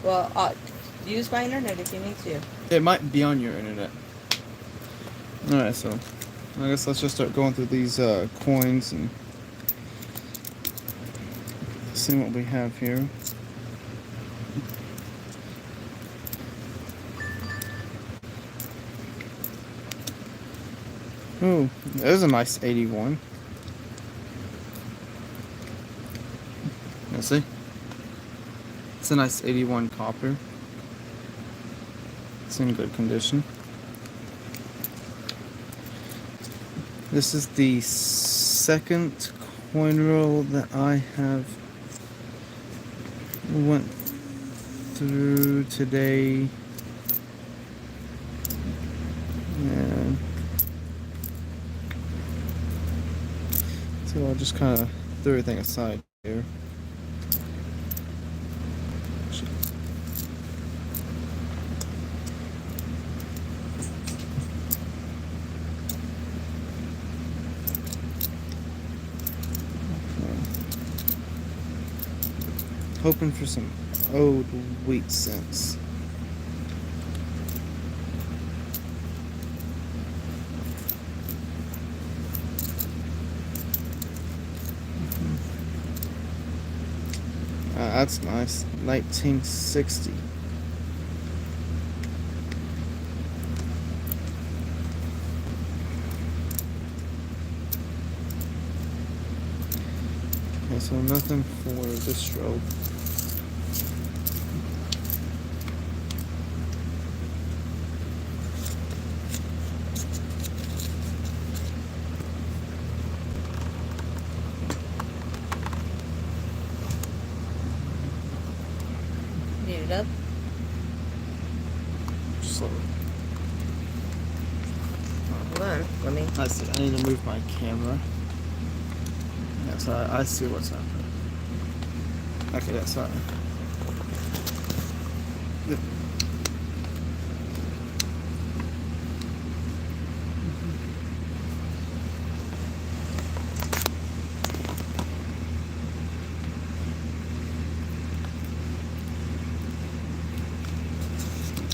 Well, use my internet if you need to. It might be on your internet. Alright, so I guess let's just start going through these coins and see what we have here. Ooh, there's a nice 81. You see? It's a nice 81 copper. It's in good condition. This is the second coin roll that I have went through today. And so I'll just kind of throw everything aside here. Hoping for some old wheat cents. That's nice. 1960. Okay, so nothing for this stroke. Need it up? Slowly. Hold on. Let me. I see. I need to move my camera. Yeah, so I see what's happening. Okay, that's sorry.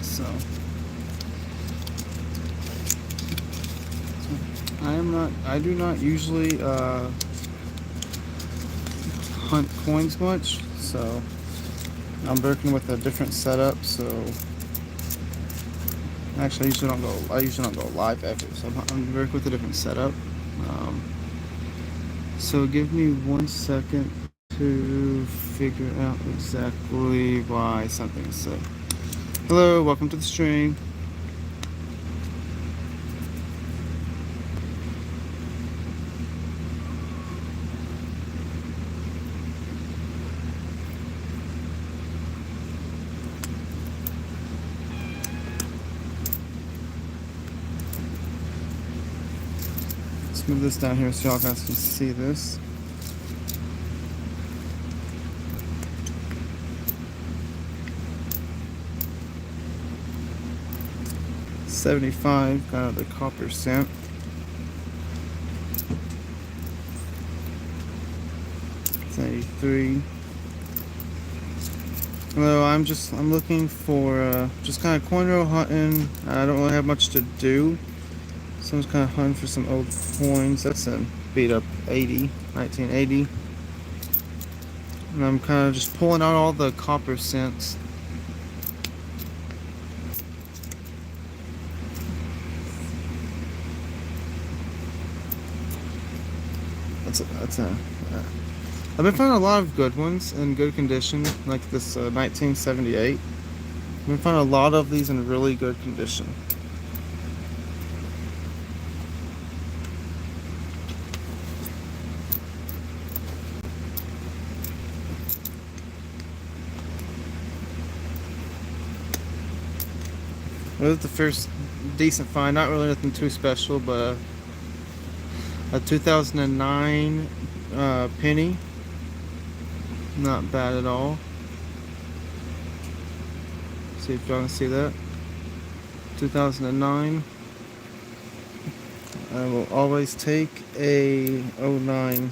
So I do not usually hunt coins much, so I'm working with a different setup. So actually, I usually don't go live ever. So I'm working with a different setup. So give me 1 second to figure out exactly why something's said. Hello, welcome to the stream. Let's move this down here so y'all guys can see this. $75, got the copper cent. It's 93. Hello, I'm looking for just kind of coin roll hunting. I don't really have much to do. So I'm just kind of hunting for some old coins. That's a beat up 1980. And I'm kind of just pulling out all the copper cents. I've been finding a lot of good ones in good condition, like this 1978. I've been finding a lot of these in really good condition. Well, this is the first decent find. Not really nothing too special, but a 2009 penny. Not bad at all. See if y'all can see that. 2009. I will always take a 09.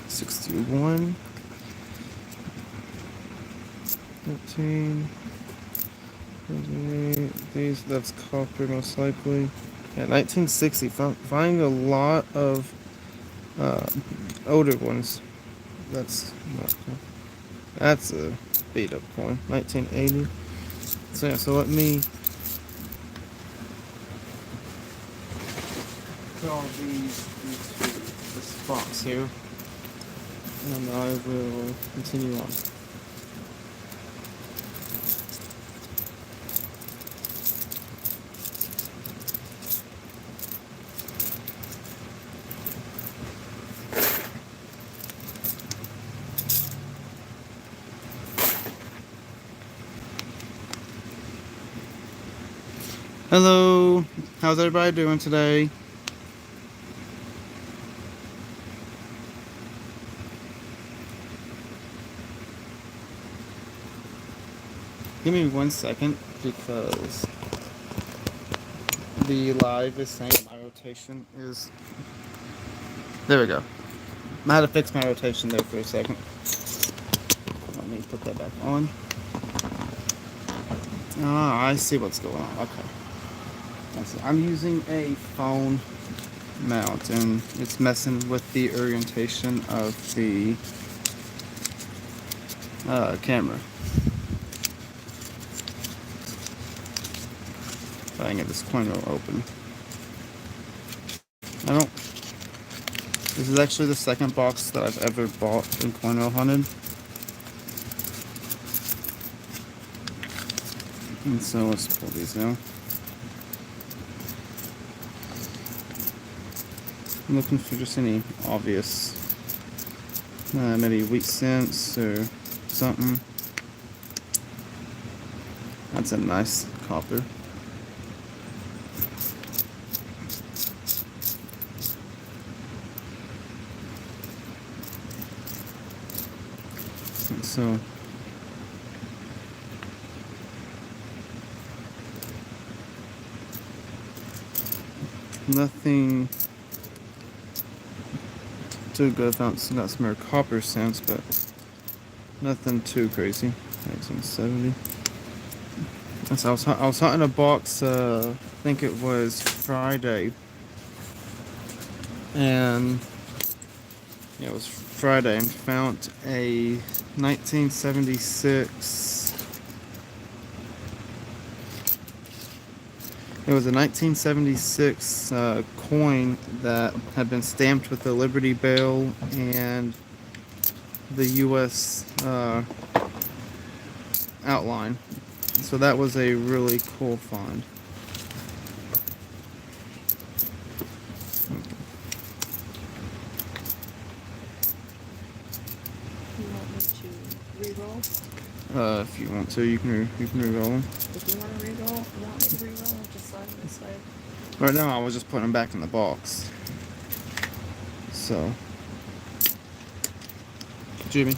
61, 13, 28. These, that's copper most likely. Yeah, 1960. Finding a lot of older ones. That's not, that's a beat up coin. 1980. So yeah, so let me put all these into this box here, and I will continue on. Hello, how's everybody doing today? Give me 1 second because the live is saying my rotation is. There we go. I had to fix my rotation there for a second. Let me put that back on. Ah, I see what's going on. Okay. I'm using a phone mount and it's messing with the orientation of the camera. If I can get this coin roll open. This is actually the second box that I've ever bought in Coin Roll Hunted. And so let's pull these out. I'm looking for just any obvious, maybe wheat cents or something. That's a nice copper. And so nothing too good. Found got some more copper cents, but nothing too crazy. 1970. So I was hunting a box. I think it was Friday, and yeah, it was Friday, and found a 1976. It was a 1976 coin that had been stamped with the Liberty Bell and the U.S. outline. So that was a really cool find. You want me to re-roll? If you want to, you can re-roll them. If you want to re-roll, you want me to re-roll, just slide them this way. Right now, I was just putting them back in the box. So, Jimmy.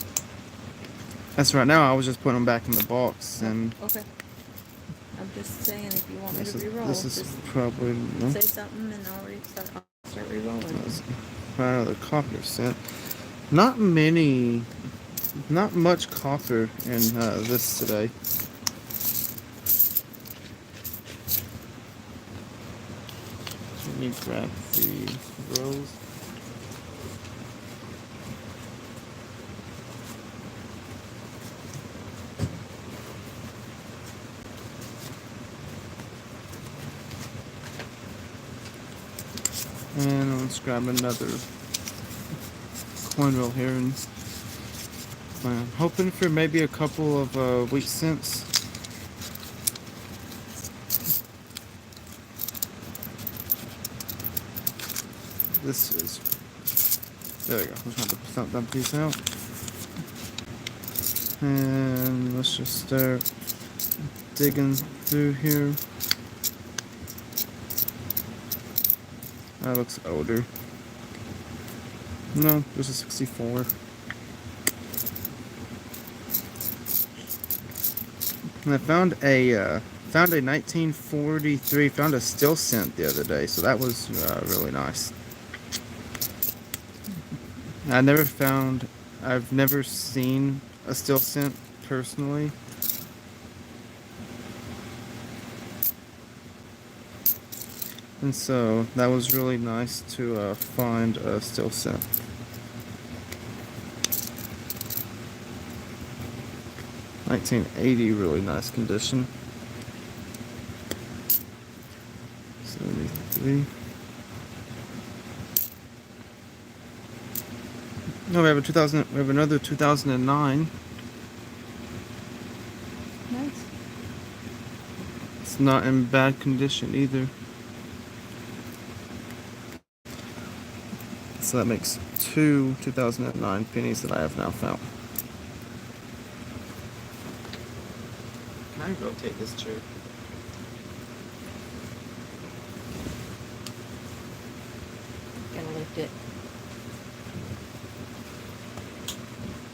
That's right now. I was just putting them back in the box, and okay. I'm just saying, if you want me to re-roll, this is just probably say something, and I'll start re-rolling. Find another copper set. Not many. Not much copper in this today. Let me grab the rolls. And let's grab another coin roll here, and I'm hoping for maybe a couple of wheat cents. This is, there we go. Let's have to dump that piece out. And let's just start digging through here. That looks older. No, this is 64. And I found a 1943, found a steel cent the other day, so that was really nice. I've never seen a steel cent personally. And so that was really nice to find a steel cent. $19.80, really nice condition. 73. No, we have a 2000. We have another 2009. Nice. It's not in bad condition either. So that makes two 2009 pennies that I have now found. Can I rotate this chair? Gotta lift it.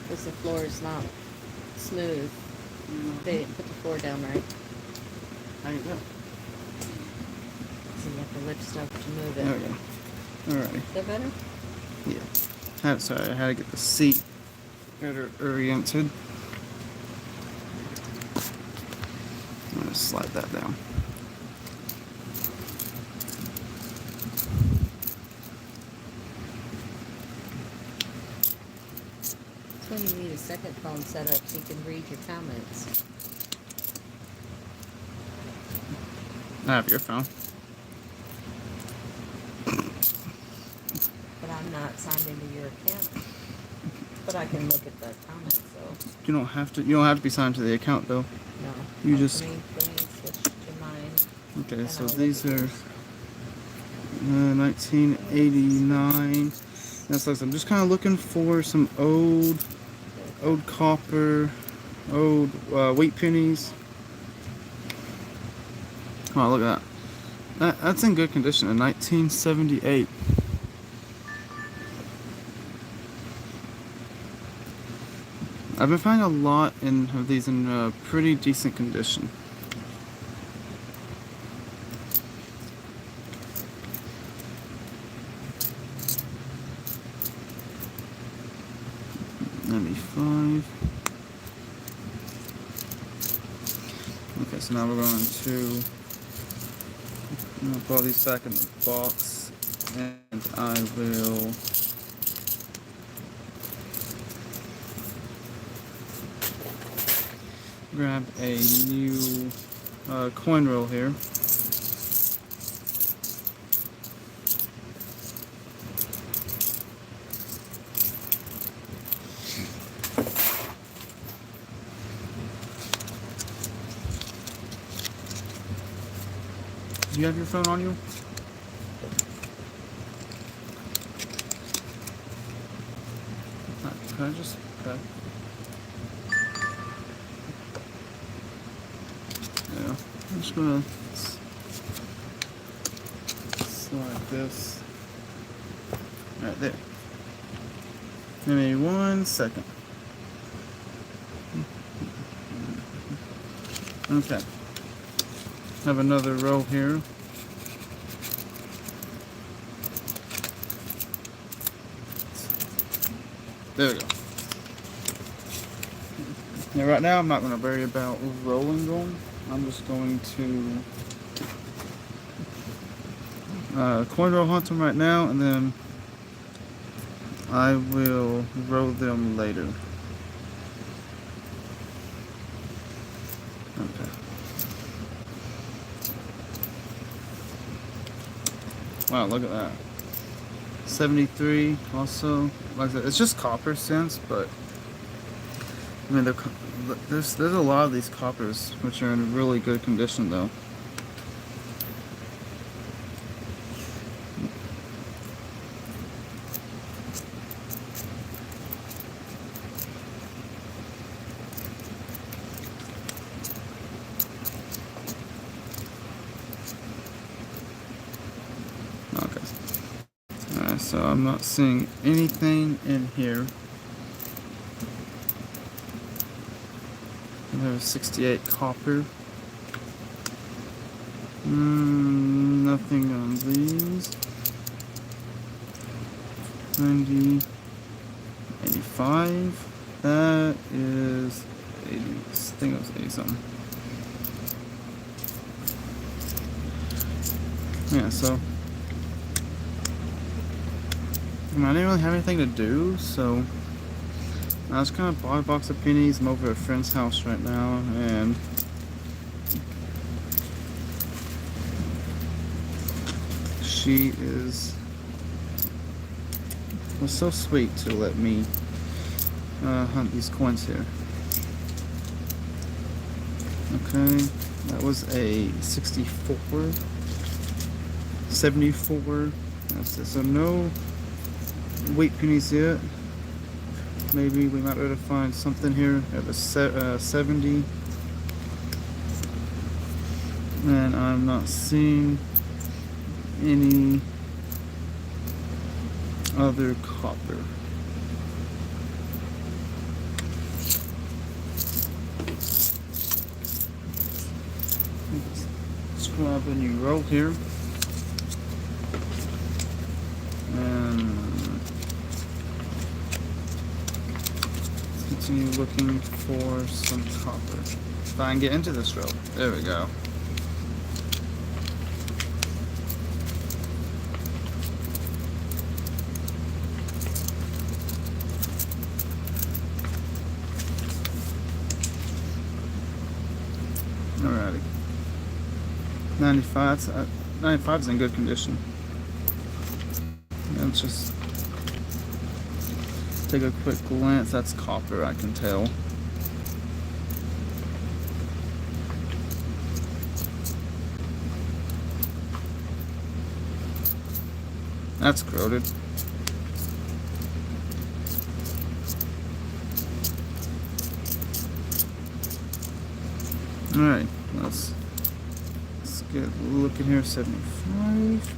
Because the floor is not smooth. They didn't put the floor down right. How you go? So you have to lift stuff to move it. There we go. Alrighty. Is that better? Yeah. Sorry, I had to get the seat better oriented. I'm gonna slide that down. That's when you need a second phone set up so you can read your comments. I have your phone. But I'm not signed into your account. But I can look at the comments, so. You don't have to. You don't have to be signed to the account though. No. You just. Let me switch to mine. Okay, Then so I'll look these at are yours. 1989. That's like I'm just kind of looking for some old copper, old wheat pennies. Come on, look at that. That's in good condition. In 1978. I've been finding a lot of these in pretty decent condition. $95. Okay, so now we're going to. I'm gonna put all these back in the box, and I will. Grab a new coin roll here. Do you have your phone on you? Can I just... Okay. Yeah, I'm just gonna slide this right there. Give me 1 second. Okay. Have another row here. There we go. Now, right now, I'm not going to worry about rolling them. I'm just going to coin roll hunt them right now, and then I will roll them later. Okay. Wow, look at that. 73 also. Like I said, it's just copper cents, but I mean, there's a lot of these coppers which are in really good condition though. Okay. Alright, so I'm not seeing anything in here. We have 68 copper. Nothing on these. 90. 85. That is 80. I think it was 80 something. Yeah, so I didn't really have anything to do, so I just kind of bought a box of pennies. I'm over at a friend's house right now, and she was so sweet to let me hunt these coins here. Okay, that was a 64, 74. So no wheat pennies yet. Maybe we might be able to find something here at a 70. And I'm not seeing any other copper. Let's grab a new roll here. And let's continue looking for some copper. If I can get into this row. There we go. Alrighty. 95. 95 is in good condition. Let's just take a quick glance. That's copper, I can tell. That's corroded. Alright, let's get a look in here. 75.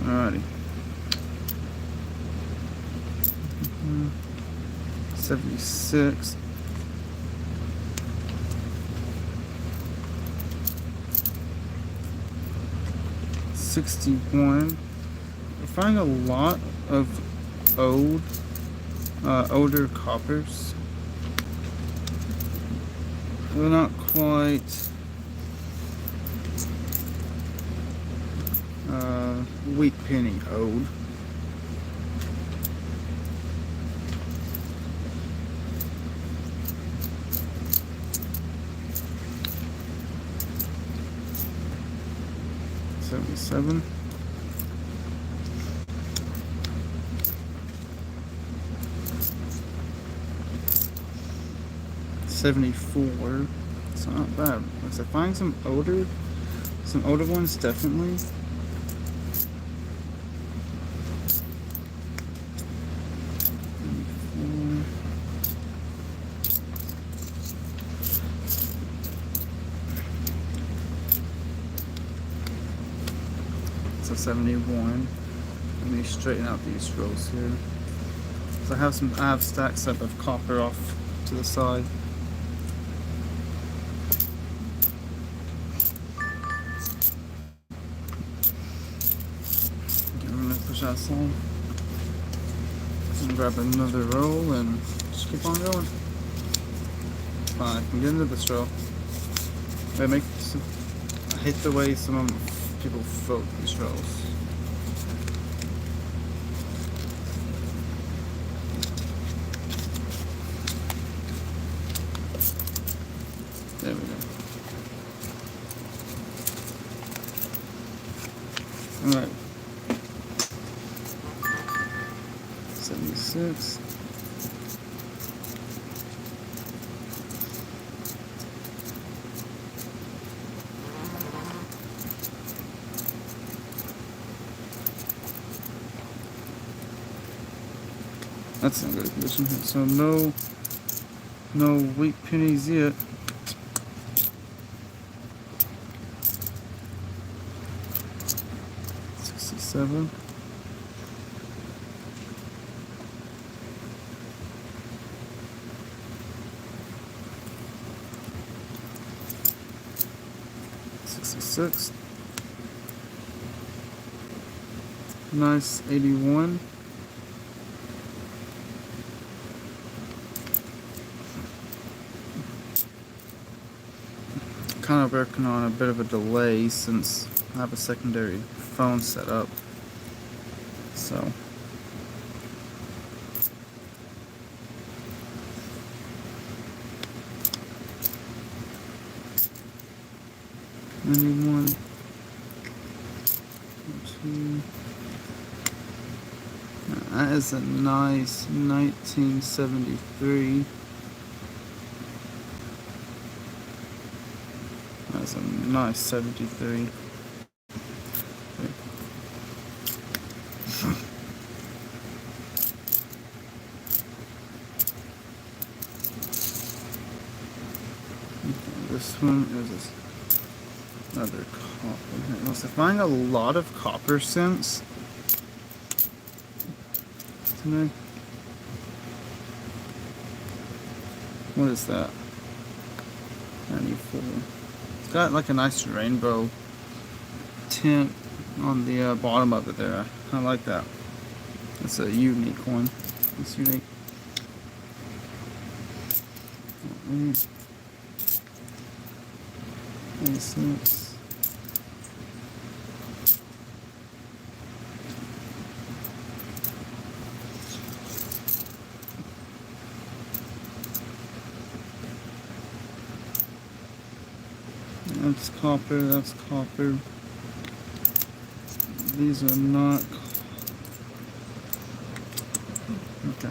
Alrighty. 76. 61. We're finding a lot of older coppers. They're not quite wheat penny old. $77. $74. It's not bad. Once I find some older ones, definitely. So 71. Let me straighten out these rows here. So I have stacks up of copper off to the side. I'm gonna push outside and grab another roll and just keep on going. Fine, I can get into this roll. I hate the way some people float these rolls. There we go. Alright. 76. That's in good condition. So no wheat pennies yet. $67. $66. nice 81. Kind of working on a bit of a delay since I have a secondary phone set up. So. Anyone? Two. That is a nice 1973. That's a nice 73. This one is another copper. I must have found a lot of copper cents today. What is that? 94. It's got like a nice rainbow tint on the bottom of it there. I like that. It's a unique one. It's unique. Cents. That's copper, that's copper. These are not. Okay.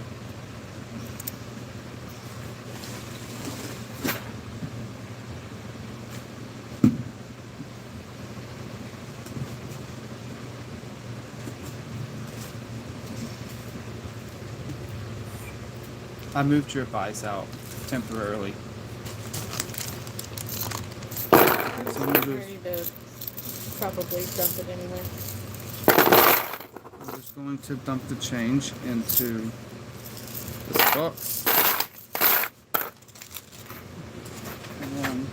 I moved your buys out temporarily. I'm ready to probably dump it anyway. I'm just going to dump the change into this box. And then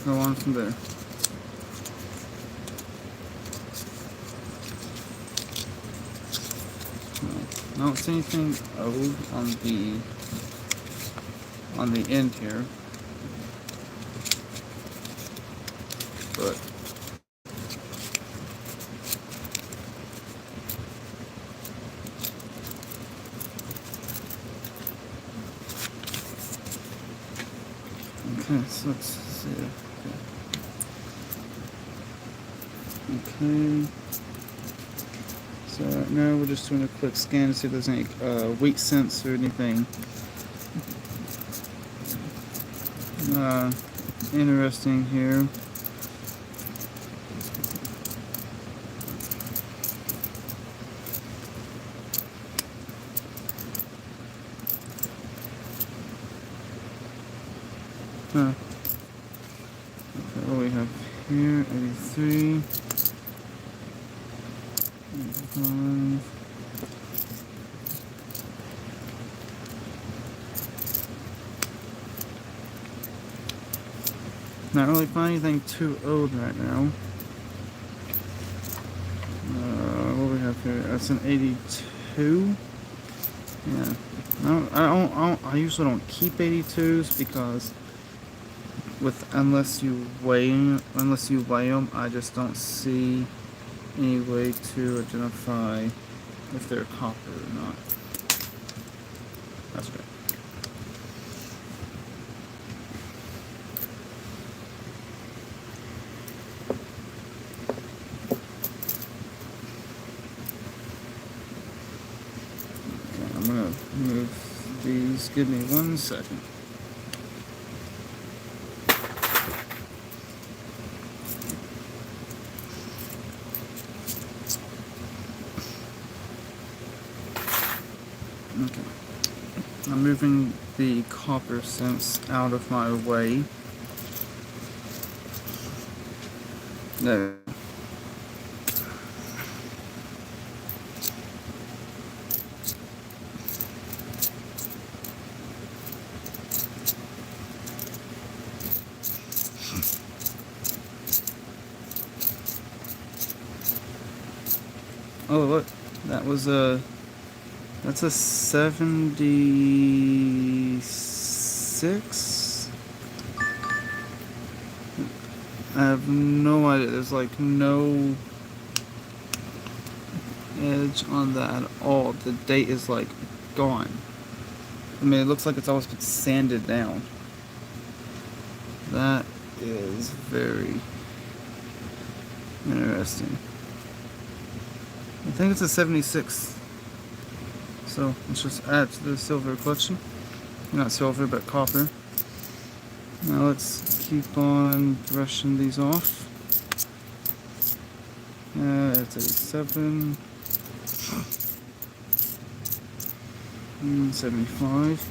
go on from there. I don't see anything old on the end here. But okay, so let's see. Okay. So right now we're just doing a quick scan to see if there's any weak cents or anything interesting here. Okay, what do we have here? 83. 85. Not really finding anything too old right now. What do we have here? That's an 82. Yeah. I usually don't keep 82s because unless you weigh them, I just don't see any way to identify if they're copper or not. That's great. Okay, I'm gonna move these. Give me 1 second. Okay, I'm moving the copper cents out of my way. There. Oh look, that was a. That's a 76. I have no idea. There's like no edge on that at all. The date is like gone. I mean, it looks like it's almost been sanded down. That is very interesting. I think it's a 76. So let's just add to the silver collection. Not silver, but copper. Now let's keep on brushing these off. It's 87. 75.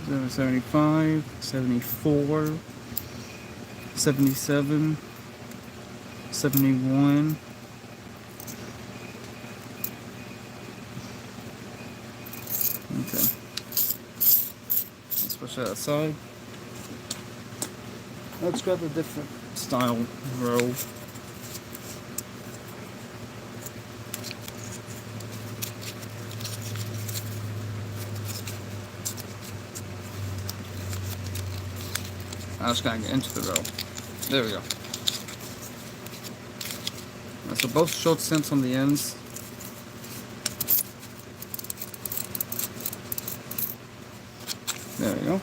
75. 74. 77. 71. Okay. Let's push that aside. Let's grab a different style roll. I just gotta get into the roll. There we go. So both short cents on the ends. There we go.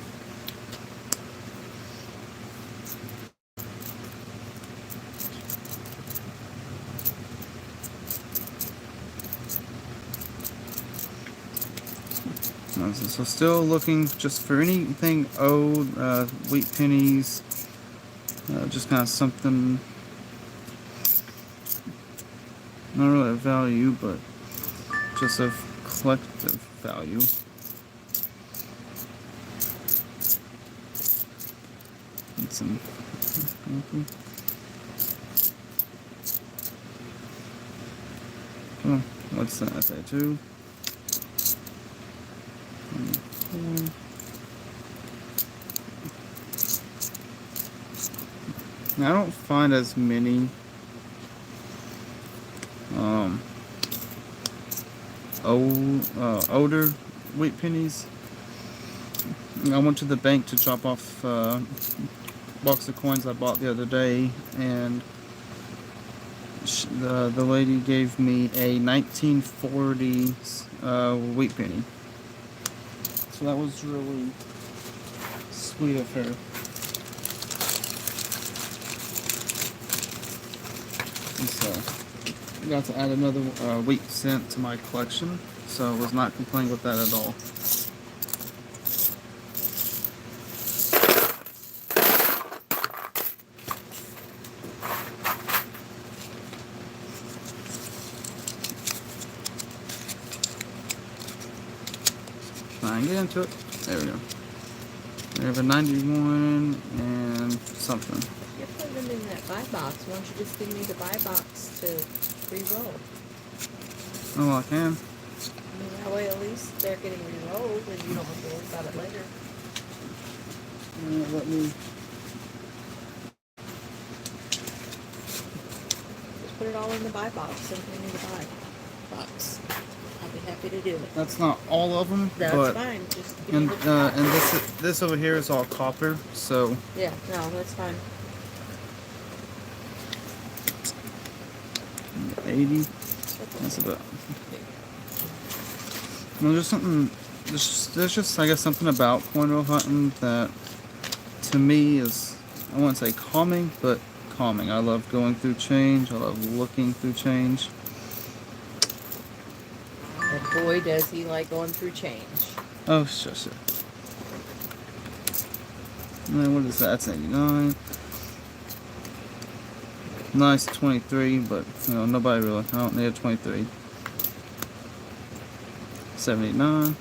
So still looking just for anything old, wheat pennies, just kind of something, not really a value, but just of collective value. And some, oh, what's that? That's that too. Now, I don't find as many older wheat pennies. I went to the bank to drop off a box of coins I bought the other day, and the lady gave me a 1940 wheat penny. So that was really sweet of her. And so I got to add another wheat cent to my collection, so I was not complaining with that at all. Try and get into it. There we go. We have a 91 and something. You're putting them in that buy box. Why don't you just give me the buy box to re-roll? Oh, I can. I mean, that way at least they're getting re-rolled and you don't have to worry about it later. Let me. Just put it all in the buy box. Everything in the buy box. I'll be happy to do it. That's not all of them, That's but fine. Just give me the and this over here is all copper, so yeah, no, that's fine. 80. That's about. No, there's something. There's just I guess something about coin roll hunting that to me is, I wouldn't say calming, but calming. I love going through change. I love looking through change. And boy, does he like going through change. Oh, sure. And then what is that? That's 89. Nice 23, but you know, nobody really. I don't need a 23. 79.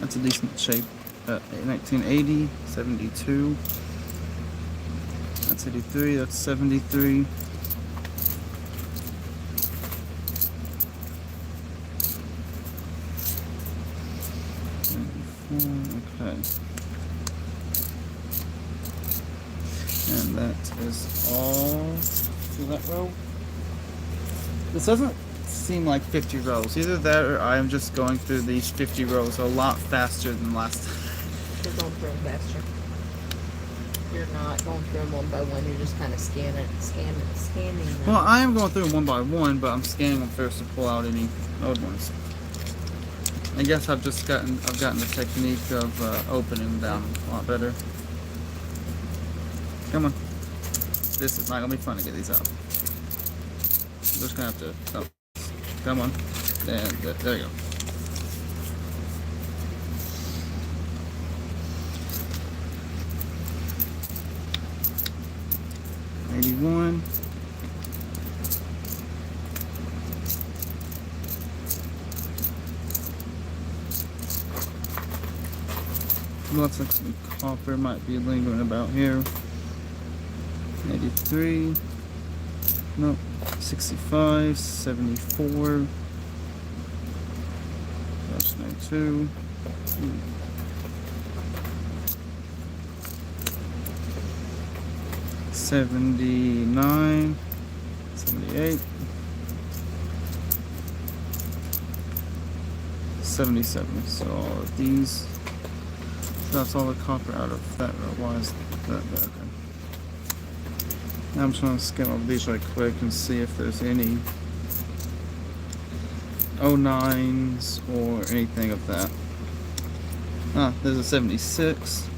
That's a decent shape. 1980, 72. That's 83. That's 73. Okay. And that is all for that row. This doesn't seem like 50 rows. Either that or I am just going through these 50 rows a lot faster than last time. You're going through them faster. You're not going through them one by one. You're just kind of scanning them. Well, I am going through them one by one, but I'm scanning them first to pull out any old ones. I guess I've gotten the technique of opening them down a lot better. Come on. This is not gonna be fun to get these out. I'm just gonna have to. Oh, come on. There you go. $81. Looks like some copper might be lingering about here. 83. Nope. 65. 74. That's 92. 79. 78. 77. So all of these. That's all the copper out of that row. Why is that there? Okay. Now I'm just going to skim over these right quick and see if there's any 09s or anything of that. Ah, there's a 76.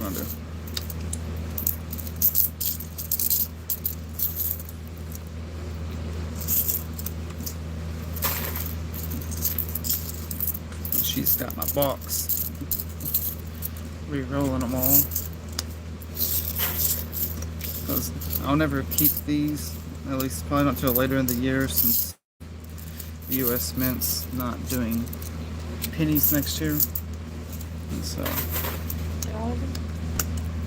Under. She's got my box. Re-rolling them all. Because I'll never keep these, at least probably not until later in the year, since the US Mint's not doing pennies next year. And so. All of them?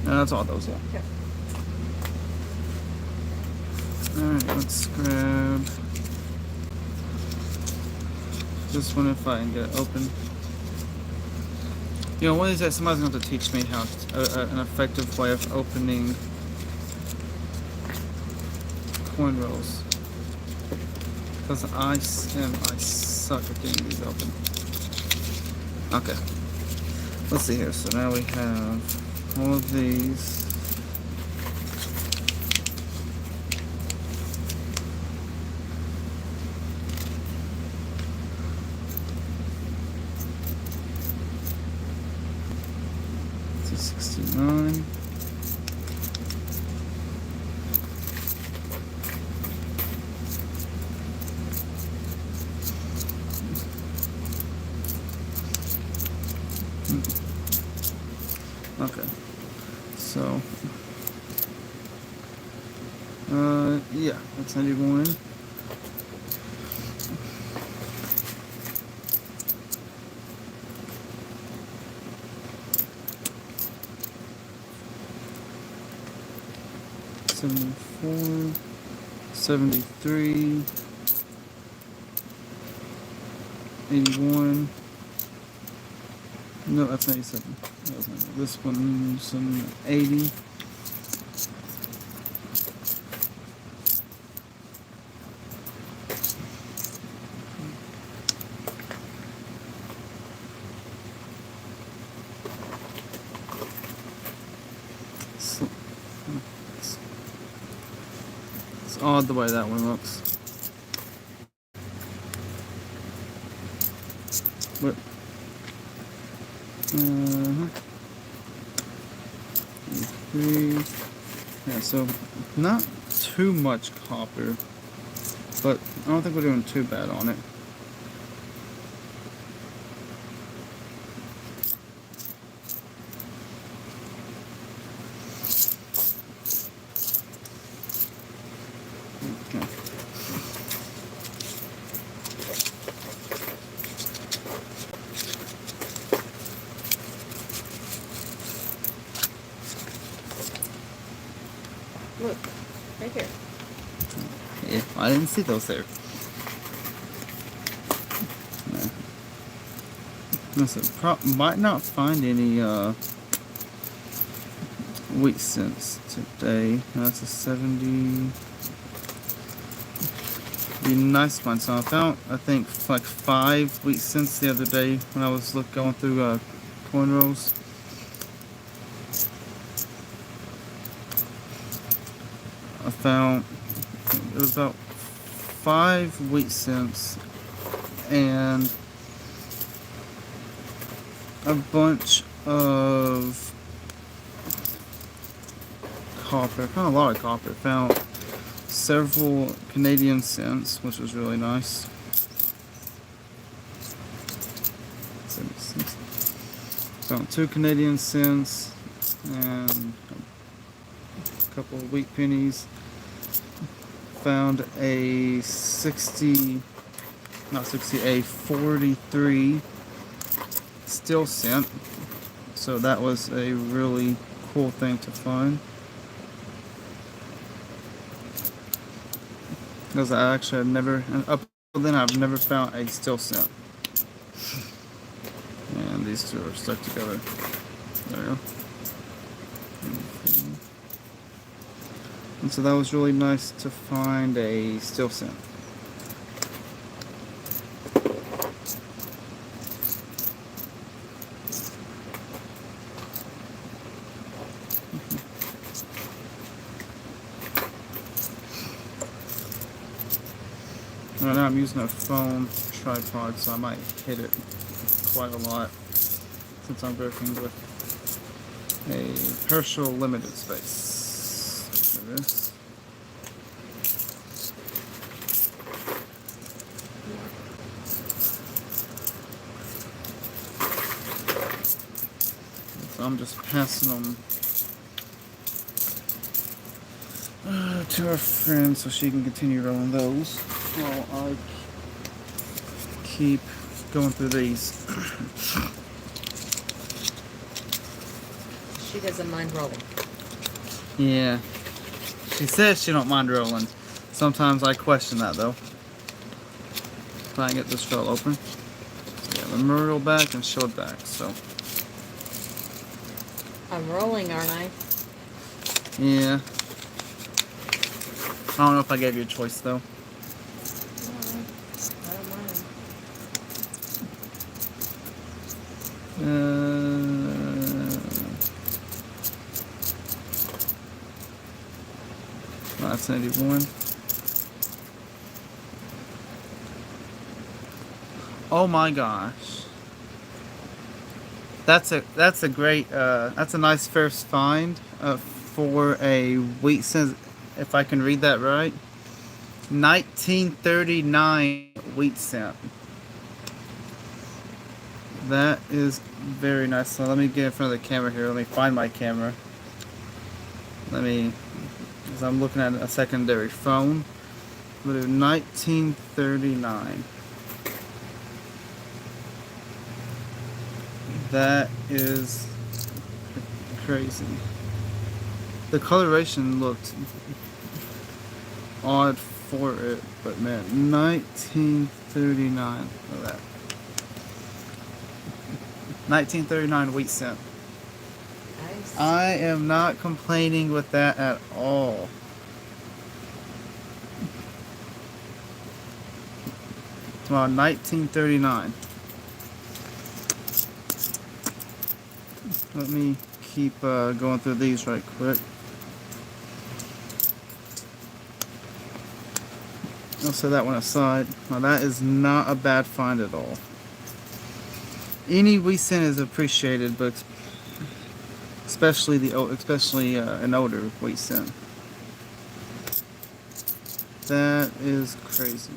No, that's all those, yeah. Okay. Alright, let's grab this one if I can get it open. You know, one of these days somebody's going to teach me how an effective way of opening coin rolls. Because I suck at getting these open. Okay. Let's see here. So now we have all of these. It's a 69. Okay. So, yeah, that's 91. $74, $73, $81. No, that's 97. That was 90. This one's some 80. It's odd the way that one looks. But yeah, so not too much copper, but I don't think we're doing too bad on it. look. Right here. Yeah, I didn't see those there. No. Listen, might not find any wheat cents today. That's a 70. Be nice to find some. I found, I think, like 5 wheat cents the other day when I was going through coin rolls. I found it was about 5 wheat cents and a bunch of copper. I found a lot of copper. Found several Canadian cents, which was really nice. 76. Found 2 Canadian cents and a couple of wheat pennies. Found a 43 steel cent. So that was a really cool thing to find. Because I actually had never, up till then I've never found a steel cent. And these two are stuck together. There we go. And so that was really nice to find a steel cent. Right now I'm using a phone tripod, so I might hit it quite a lot since I'm working with a Herschel limited space. There it is. So I'm just passing them to our friend so she can continue rolling those while I keep going through these. She doesn't mind rolling. Yeah. She says she don't mind rolling. Sometimes I question that though. Try and get this roll open. So yeah, the Muriel back and Shield back, so. I'm rolling, aren't I? Yeah. I don't know if I gave you a choice though. No, I don't mind. That's 81. Oh my gosh. That's a great that's a nice first find for a wheat cent, if I can read that right. 1939 wheat cent. That is very nice. So let me get in front of the camera here. Let me find my camera. Because I'm looking at a secondary phone. We'll do 1939. That is crazy. The coloration looked odd for it, but man, 1939. Look at that. 1939 wheat cent. Nice. I am not complaining with that at all. It's about 1939. Let me keep going through these right quick. I'll set that one aside. Now that is not a bad find at all. Any wheat cent is appreciated, but especially an older wheat cent. That is crazy.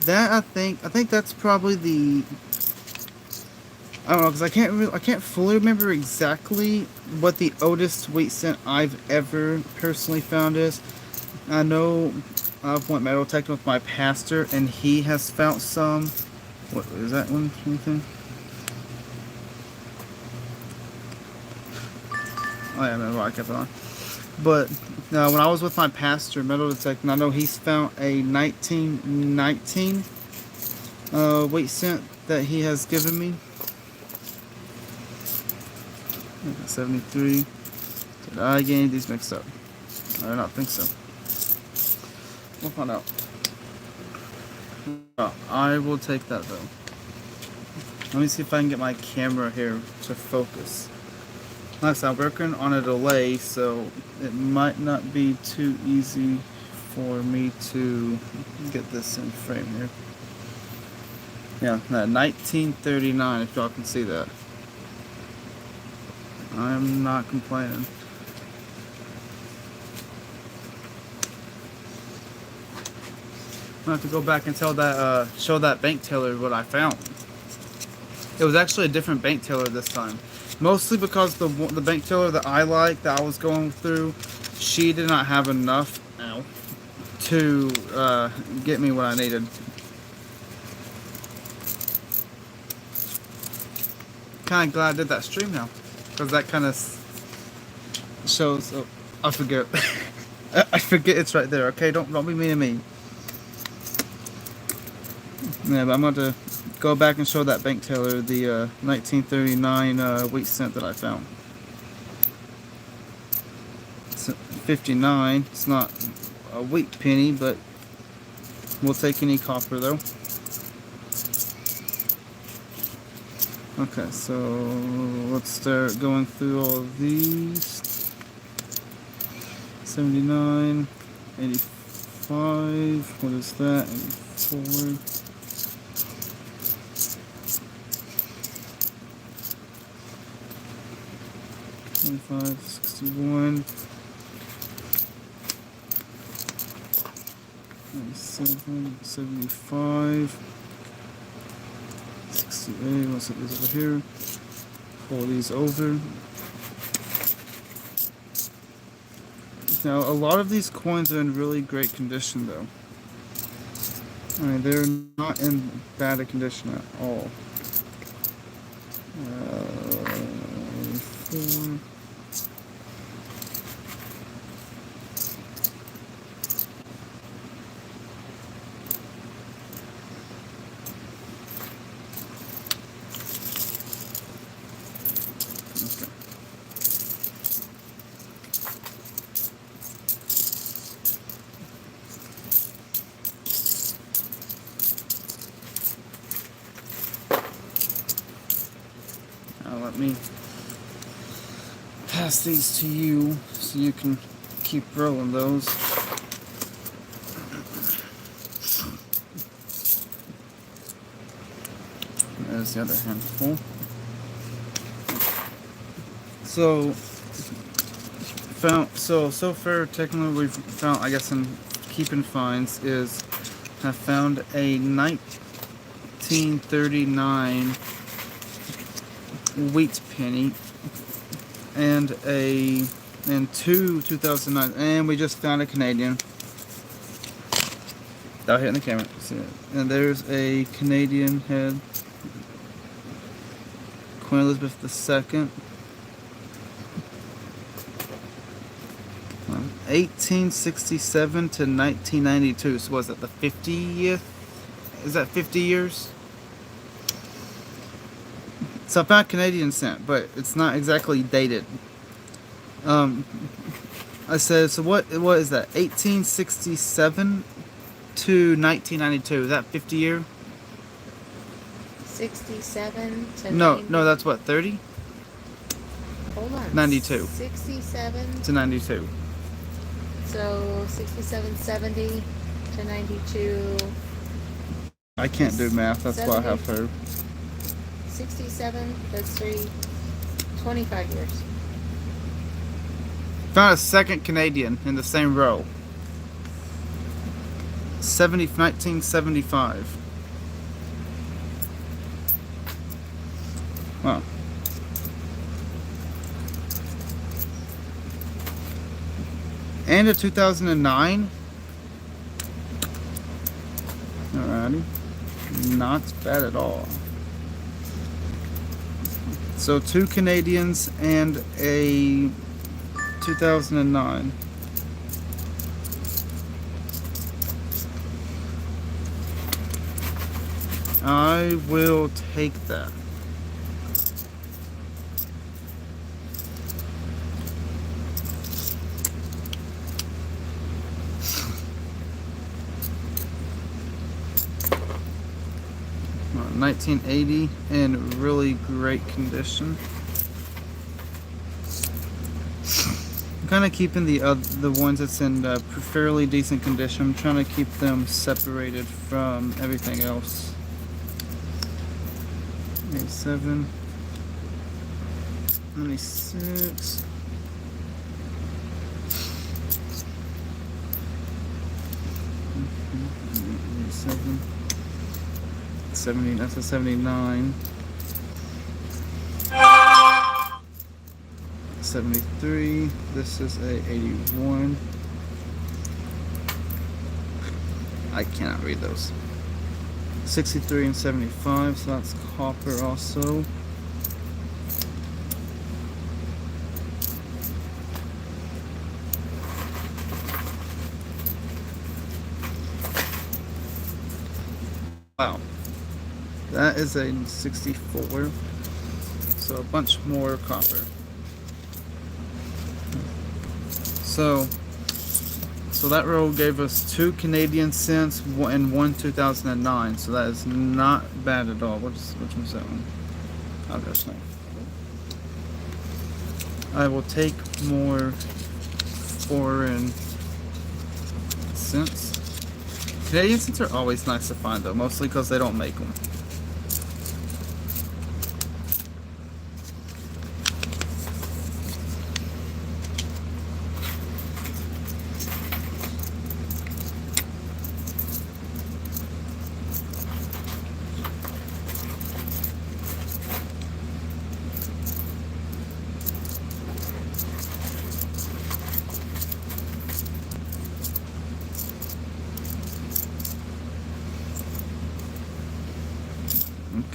That I think that's probably the. I don't know, because I can't fully remember exactly what the oldest wheat cent I've ever personally found is. I know I've went metal detecting with my pastor, and he has found some. What is that one? Anything? Oh yeah, remember I kept it on. But when I was with my pastor, metal detecting, I know he's found a 1919 weight cent that he has given me. 73. Did I get any of these mixed up? I do not think so. We'll find out. I will take that though. Let me see if I can get my camera here to focus. Like I said, I'm working on a delay, so it might not be too easy for me to get this in frame here. Yeah, that 1939, if y'all can see that. I'm not complaining. I have to go back and tell that, show that bank teller what I found. It was actually a different bank teller this time. Mostly because the bank teller that I like, that I was going through, she did not have enough to get me what I needed. Kind of glad I did that stream now, because that kind of shows. Oh, I forget. I forget it's right there. Okay, don't be mean to me. Yeah, but I'm going to go back and show that bank teller the 1939 weight cent that I found. It's 59. It's not a wheat penny, but we'll take any copper though. Okay, so let's start going through all of these. 79, 85. What is that? 84. 25, 61, 97, 75, 68. Let's set these over here. Pull these over. Now, a lot of these coins are in really great condition, though. I mean, they're not in bad condition at all. 4. Now let me pass these to you so you can keep rolling those. There's the other handful. So far technically we've found, I guess in keeping finds, is I found a 1939 wheat penny and two 2009, and we just found a Canadian. Without hitting the camera, see it. And there's a Canadian head, Queen Elizabeth II. 1867 to 1992. So was that the 50th? Is that 50 years? So I found Canadian cent, but it's not exactly dated. I said, so what is that? 1867 to 1992. Is that 50 year? 67 to No, that's what, 30? Hold on. 92. 67 to 92. So 67, 70 to 92. I can't do math, that's why I have her. 67, that's 25 years. Found a second Canadian in the same row. 1975. Wow. And a 2009. Alrighty. Not bad at all. So 2 Canadians and a 2009. I will take that. Uh, 1980 in really great condition. I'm kind of keeping the ones that's in fairly decent condition. I'm trying to keep them separated from everything else. 87, 96. 87, 70, that's a 79. 73, this is a 81. I cannot read those. 63 and 75, so that's copper also. Wow, that is a 64, so a bunch more copper. So that roll gave us 2 Canadian cents and 1 2009. So that is not bad at all. Which one's that one? Oh gosh, no. I will take more foreign cents. Canadian cents are always nice to find though, mostly because they don't make them.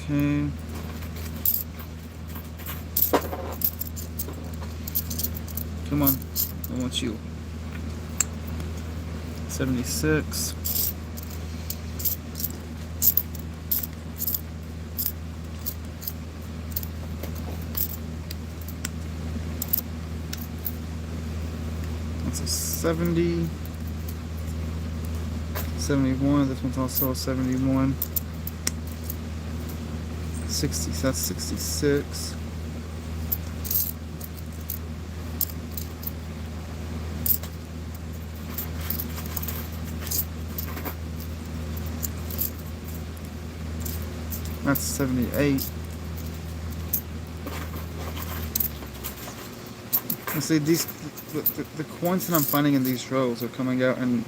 Okay. Come on. I want you. 76. That's a 70. 71. This one's also a 71. 60, so that's 66. That's 78. And see, the coins that I'm finding in these rows are coming out in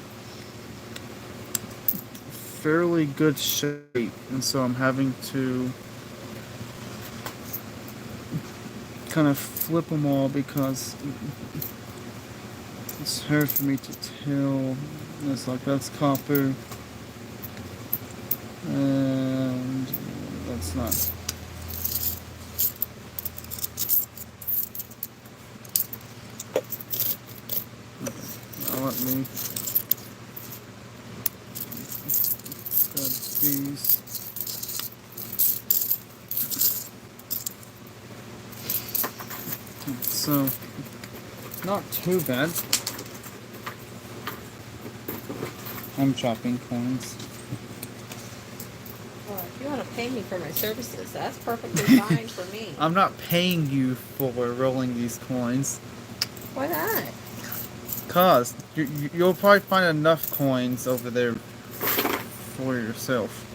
fairly good shape, and so I'm having to kind of flip them all because it's hard for me to tell. It's like that's copper and that's not. Now let me grab these. So, not too bad. I'm chopping coins. Well, if you want to pay me for my services, that's perfectly fine for me. I'm not paying you for rolling these coins. Why not? Cause you'll probably find enough coins over there for yourself.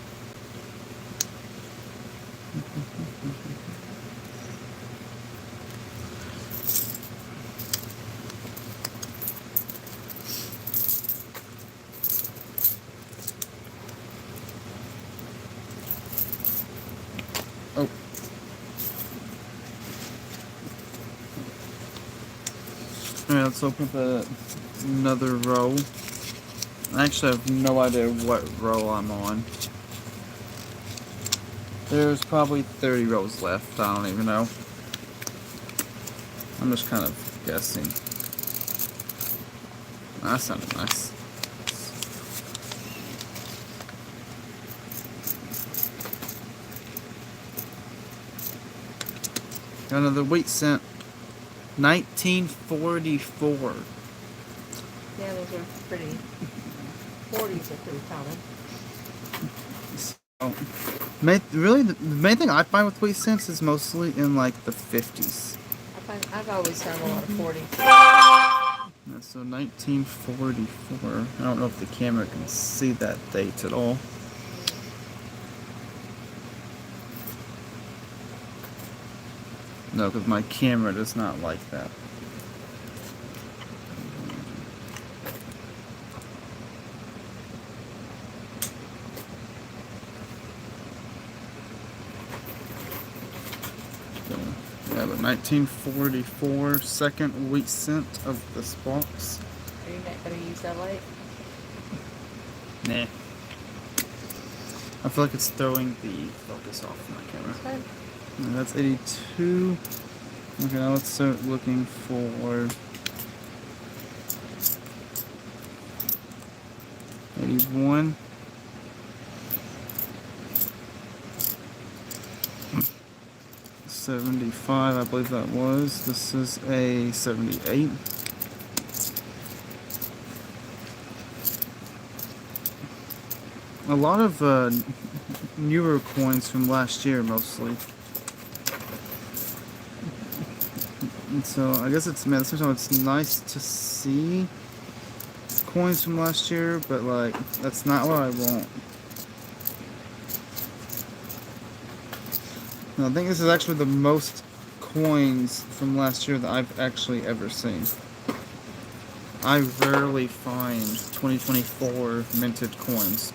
Oh. Alright, let's open up another row. I actually have no idea what row I'm on. There's probably 30 rows left. I don't even know. I'm just kind of guessing. That sounded nice. Got another wheat cent. 1944. Yeah, those are pretty. 40s are pretty common. So, really, the main thing I find with wheat cents is mostly in like the 50s. I've always found a lot of 40s. So 1944. I don't know if the camera can see that date at all. No, because my camera does not like that. So, yeah, but 1944, second wheat cent of this box. Are you not going to use that light? Nah. I feel like it's throwing the focus off my camera. Fine. And that's 82. Okay, now let's start looking for 81. $75, I believe that was. This is a 78. A lot of newer coins from last year, mostly. And so I guess it's, man, at the same time it's nice to see coins from last year, but like that's not what I want. No, I think this is actually the most coins from last year that I've actually ever seen. I rarely find 2024 minted coins.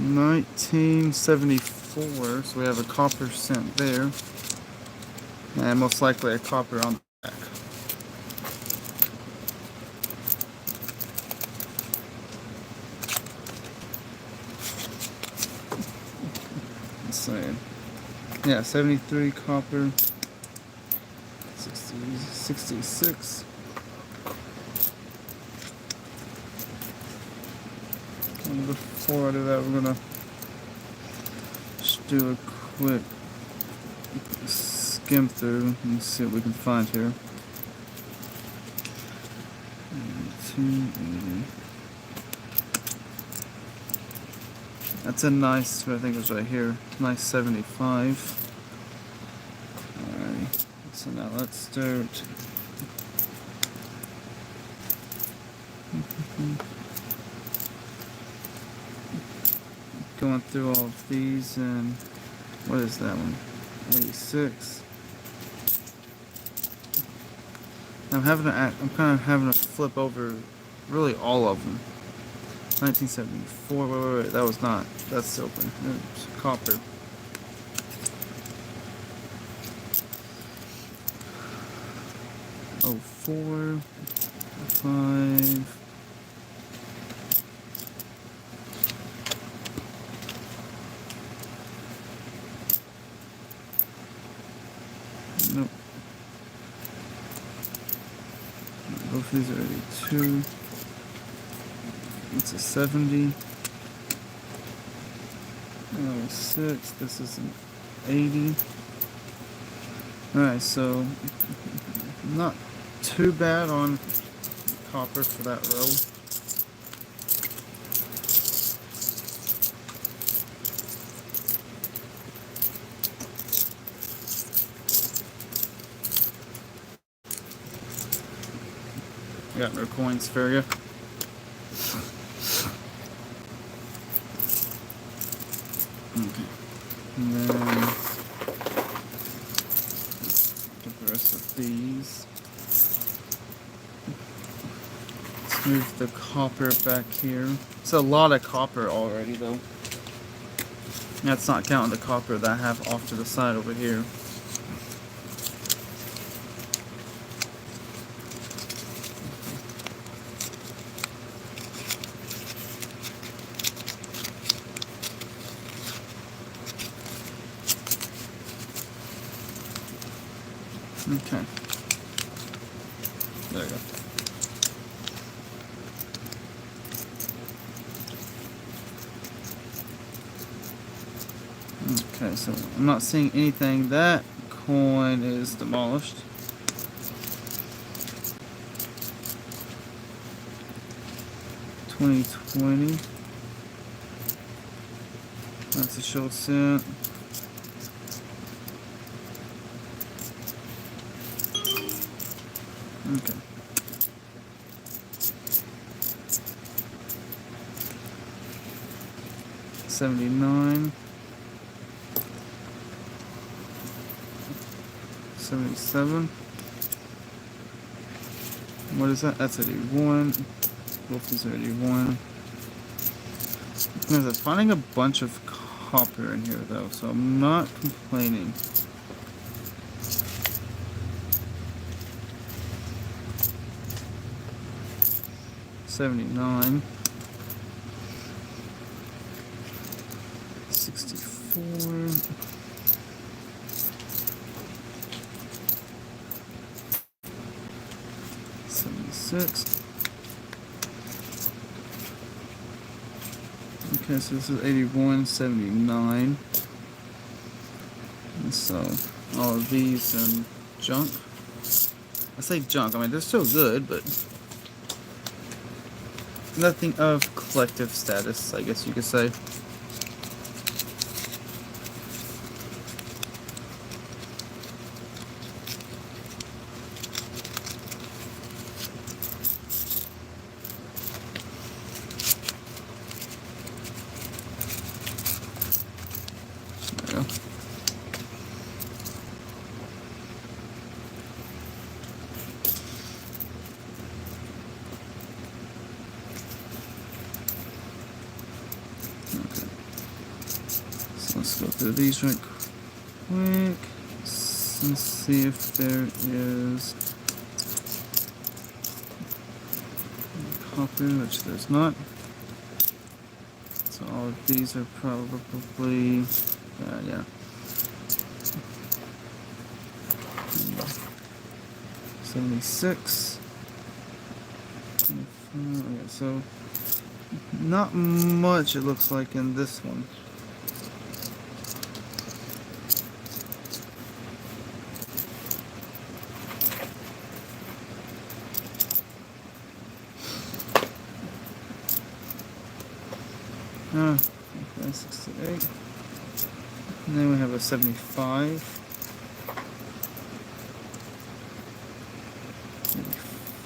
$1974, so we have a copper cent there, and most likely a copper on the back. Let's see. Yeah, 73 copper, 66. And before I do that, we're gonna just do a quick skim through and see what we can find here. 1980. That's a nice, I think it was right here, nice 75. Alright, so now let's start. Going through all of these, and what is that one? 86. I'm kind of having to flip over really all of them. 1974. Wait, that was not. That's silver. It's copper. Oh, 4, 5. Nope. Both these are 82. It's a 70. Oh, 6. This is an 80. Alright, so not too bad on copper for that row. Got no coins for you. Okay. And then get the rest of these. Let's move the copper back here. It's a lot of copper already though. That's not counting the copper that I have off to the side over here. Okay. There we go. Okay, so I'm not seeing anything. That coin is demolished. $20.20. That's a short cent. Okay. $79. 77. What is that? That's 81. Both these are 81. I'm finding a bunch of copper in here though, so I'm not complaining. $79. 64. 76. Okay, so this is 81, 79. And so all of these and junk. I say junk, I mean they're still good, but nothing of collective status, I guess you could say. There we go. Okay. So let's go through these right quick. Let's see if there is copper, which there's not. So all of these are probably, yeah. 76. Okay, so not much it looks like in this one. Okay, 68. And then we have a 75.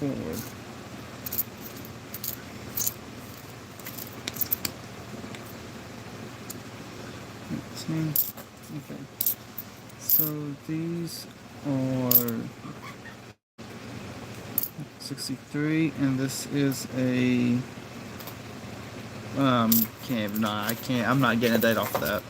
84. 18. Okay. So these are 63, and this is a I'm not getting a date off of that.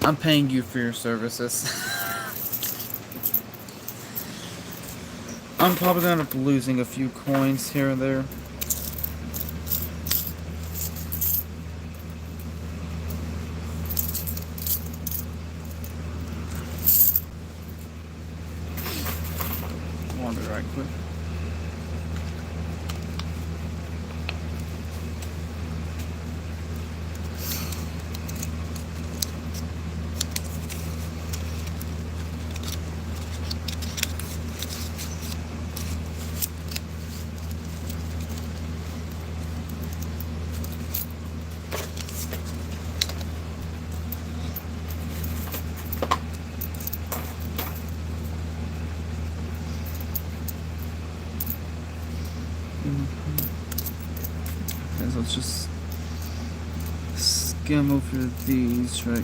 I'm paying you for your services. I'm probably gonna end up losing a few coins here and there. Wander right quick. Okay, so let's just skim over these right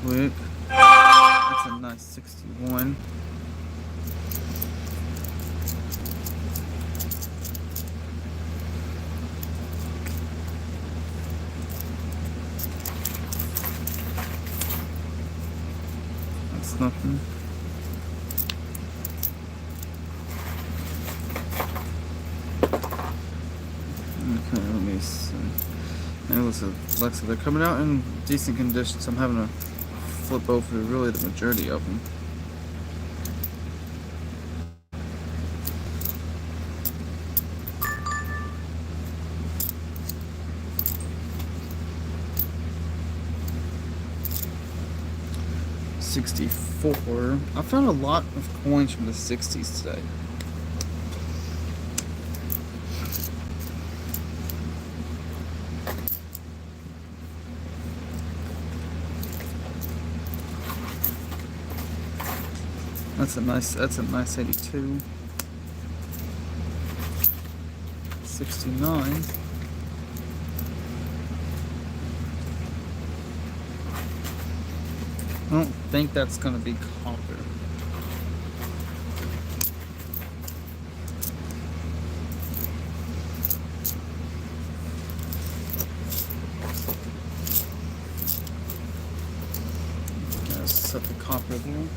quick. That's a nice 61. That's nothing. Okay, let me see. And listen, Alexa, they're coming out in decent condition, so I'm having to flip over really the majority of them. '64. I found a lot of coins from the '60s today. That's a nice 82. 69. I don't think that's gonna be copper. Gotta set the copper there.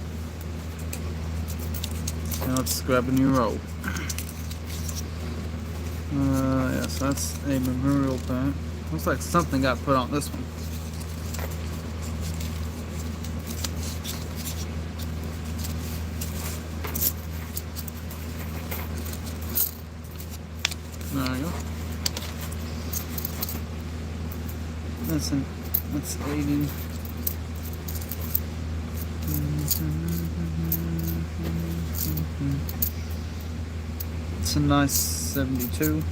Now let's grab a new roll. Yeah, so that's a memorial bank. Looks like something got put on this one. There we go. That's 80. It's a nice 72.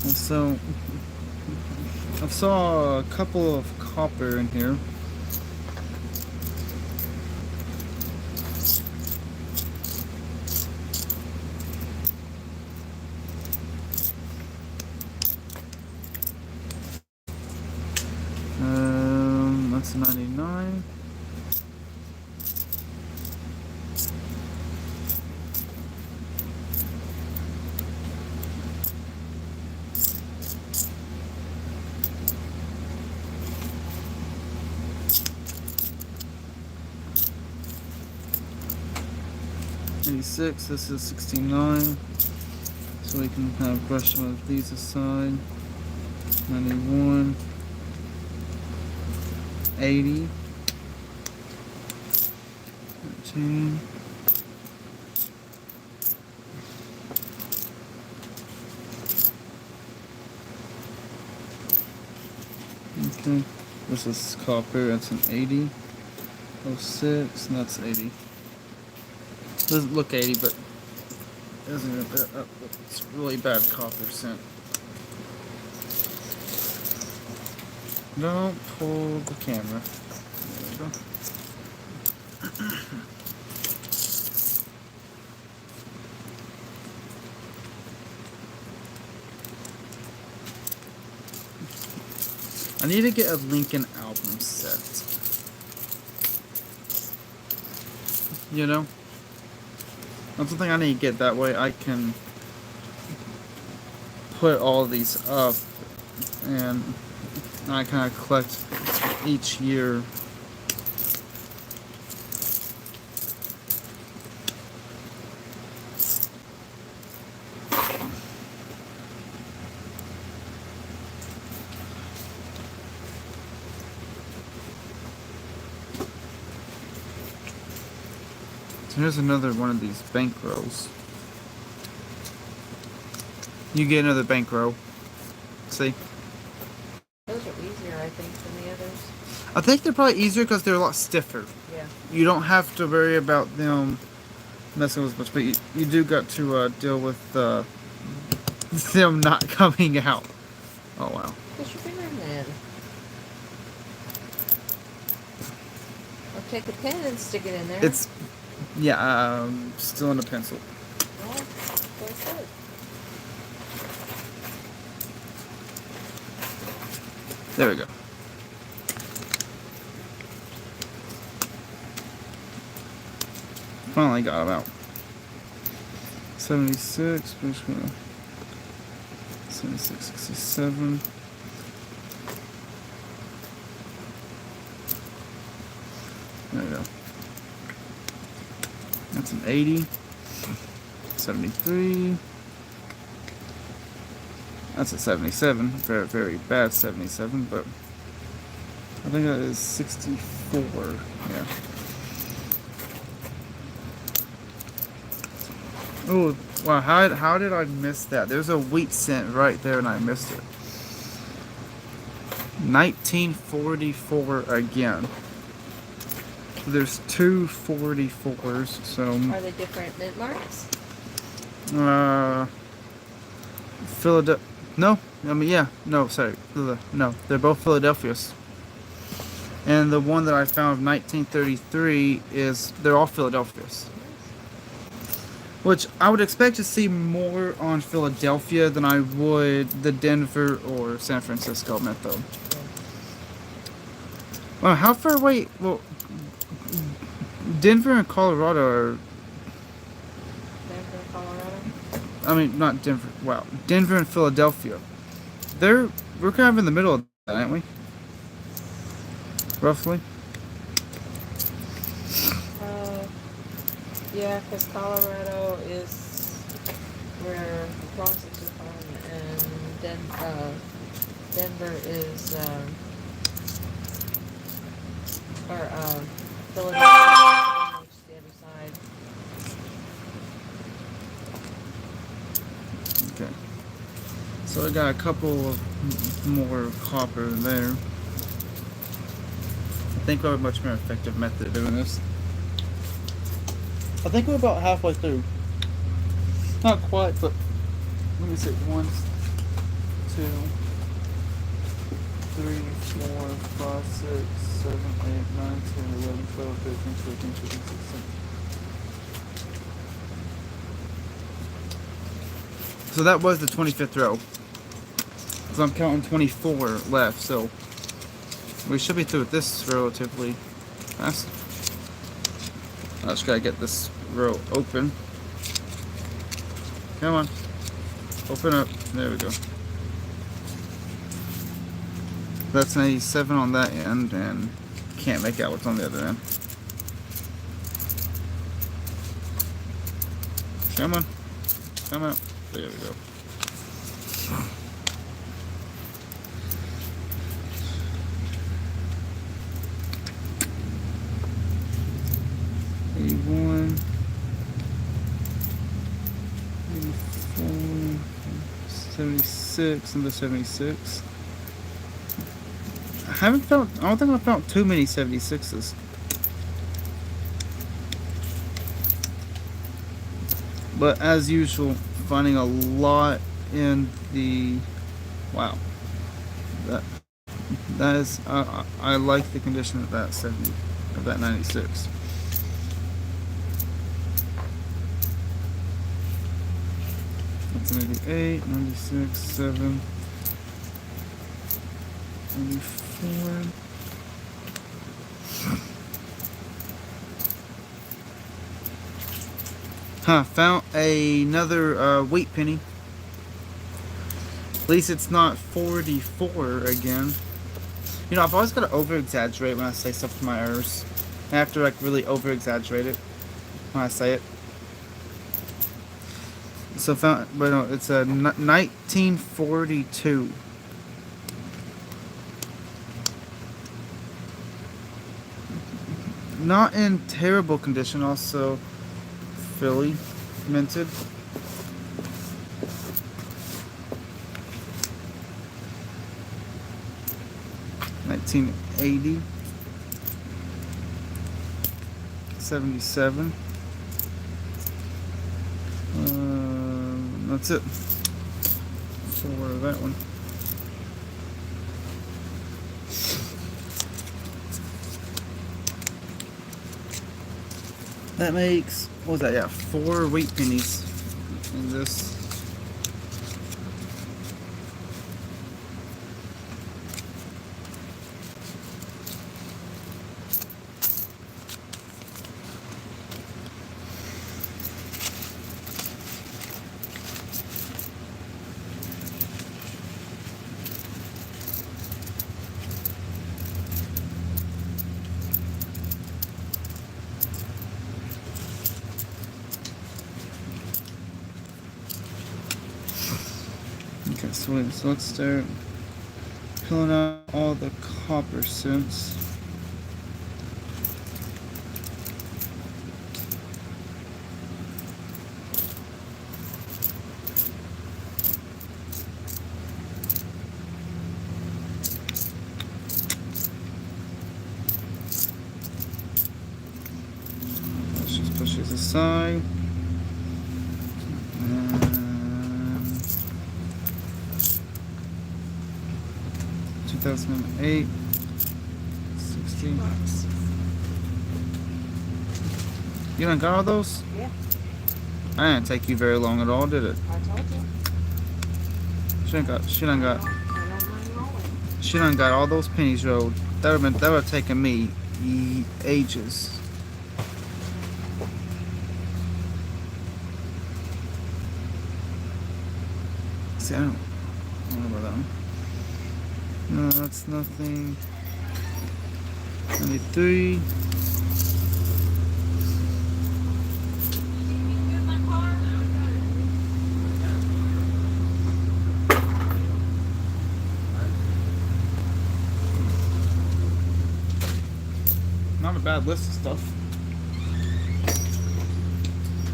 And so I saw a couple of copper in here. That's a 99. '86. This is 69. So we can kind of brush some of these aside. 91. 80. 13. Okay. This is copper. That's an 80. 06. And that's 80. Doesn't look 80, but isn't it? It's really bad copper scent. Don't pull the camera. There we go. I need to get a Lincoln album set. You know? That's something I need to get, that way I can put all of these up and I kind of collect each year. So here's another one of these bankrolls. You get another bankroll. See? Those are easier, I think, than the others. I think they're probably easier because they're a lot stiffer. Yeah. You don't have to worry about them messing with much, but you do got to deal with them not coming out. Oh wow. Put your finger in there. Or take a pen and stick it in there. It's, yeah, still in a pencil. Well, that's good. There we go. Finally got them out. 76, which one? 76, 67. There we go. That's an 80. 73. That's a 77. Very, very bad 77, but I think that is 64. Yeah. Oh, wow. How did I miss that? There's a wheat cent right there and I missed it. 1944 again. There's two 44s, so. Are they different mint marks? Philadelphia. No, I mean, yeah. No, sorry. No, they're both Philadelphia's. And the one that I found of 1933 they're all Philadelphia's. Which I would expect to see more on Philadelphia than I would the Denver or San Francisco mint, though. Well, how far away? Well, Denver and Colorado are. Denver, Colorado? I mean, not Denver. Wow. Denver and Philadelphia. We're kind of in the middle of that, aren't we? Roughly. Yeah, because Colorado is where the Classics are from, and Denver is, Philadelphia, which is the other side. Okay. So I got a couple of more copper there. I think we have a much more effective method of doing this. I think we're about halfway through. Not quite, but let me see. 1, 2, 3, 4, 5, 6, 7, 8, 9, 10, 11, 12, 13, 14, 15, 16. So that was the 25th row. So I'm counting 24 left, so we should be through with this relatively fast. I just gotta get this row open. Come on. Open up. There we go. That's an 87 on that end, and can't make out what's on the other end. Come on. Come out. There we go. One, 84, 76, and the 76. I don't think I found too many 76s. But as usual, finding a lot in the, wow. That is, I like the condition of that 70, of that 96. That's 98, 96, 7, 94. Found another wheat penny. At least it's not 44 again. You know, I've always got to over-exaggerate when I say stuff to my errors. I have to, like, really over-exaggerate it when I say it. So found, but no, it's a 1942. Not in terrible condition. Also, Philly minted. $19.80. 77. That's it for that one. That makes, what was that? Yeah, 4 wheat pennies in this. Sweet. So let's start pulling out all the copper cents. Let's just push these aside. And 2008, 16. You done got all those? Yeah, I didn't take you very long at all, did it? I told you. She done got I don't mind rolling. She done got all those pennies rolled. That would have taken me ages. See, I don't know about that one. No, that's nothing. 93. Not a bad list of stuff.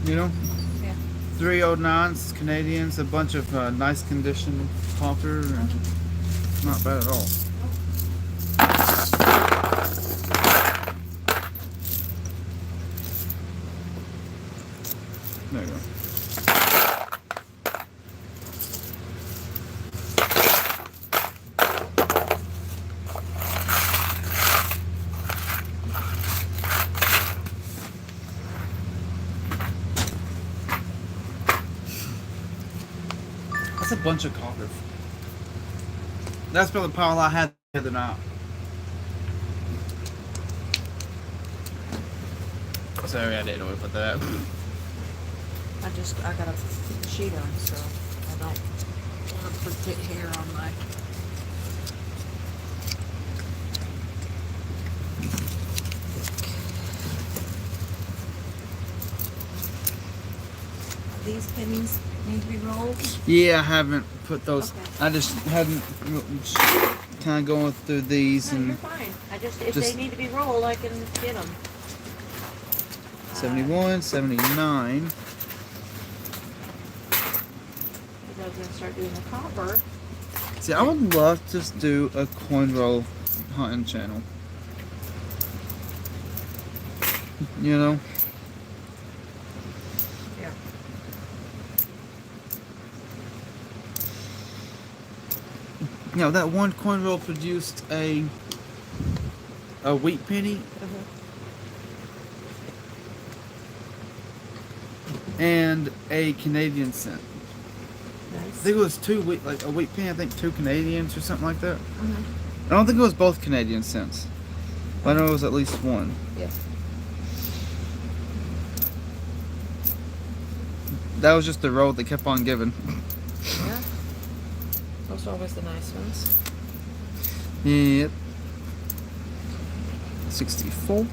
You know? Yeah. 309s, Canadians, a bunch of nice condition copper. Not bad at all. There you go. That's a bunch of copper. That's probably the pile I had the other night. Sorry, I didn't know where to put that. I got a sheet on, so I don't want to put hair on my. These pennies need to be rolled. Yeah, I haven't put those. Okay. I just hadn't kind of going through these No, you're and fine. If just- they need to be rolled, I can get them. 71, 79. I was gonna start doing the copper. See, I would love to just do a coin roll hunting channel. You know? Yeah. You know, that one coin roll produced a wheat penny and a Canadian cent. I Nice. think it was a wheat penny, I think 2 Canadians or something like that. I don't think it was both Canadian cents. But I know it was at least one. Yeah. That was just the roll they kept on giving. Yeah. Those are always the nice ones. Yep. 64.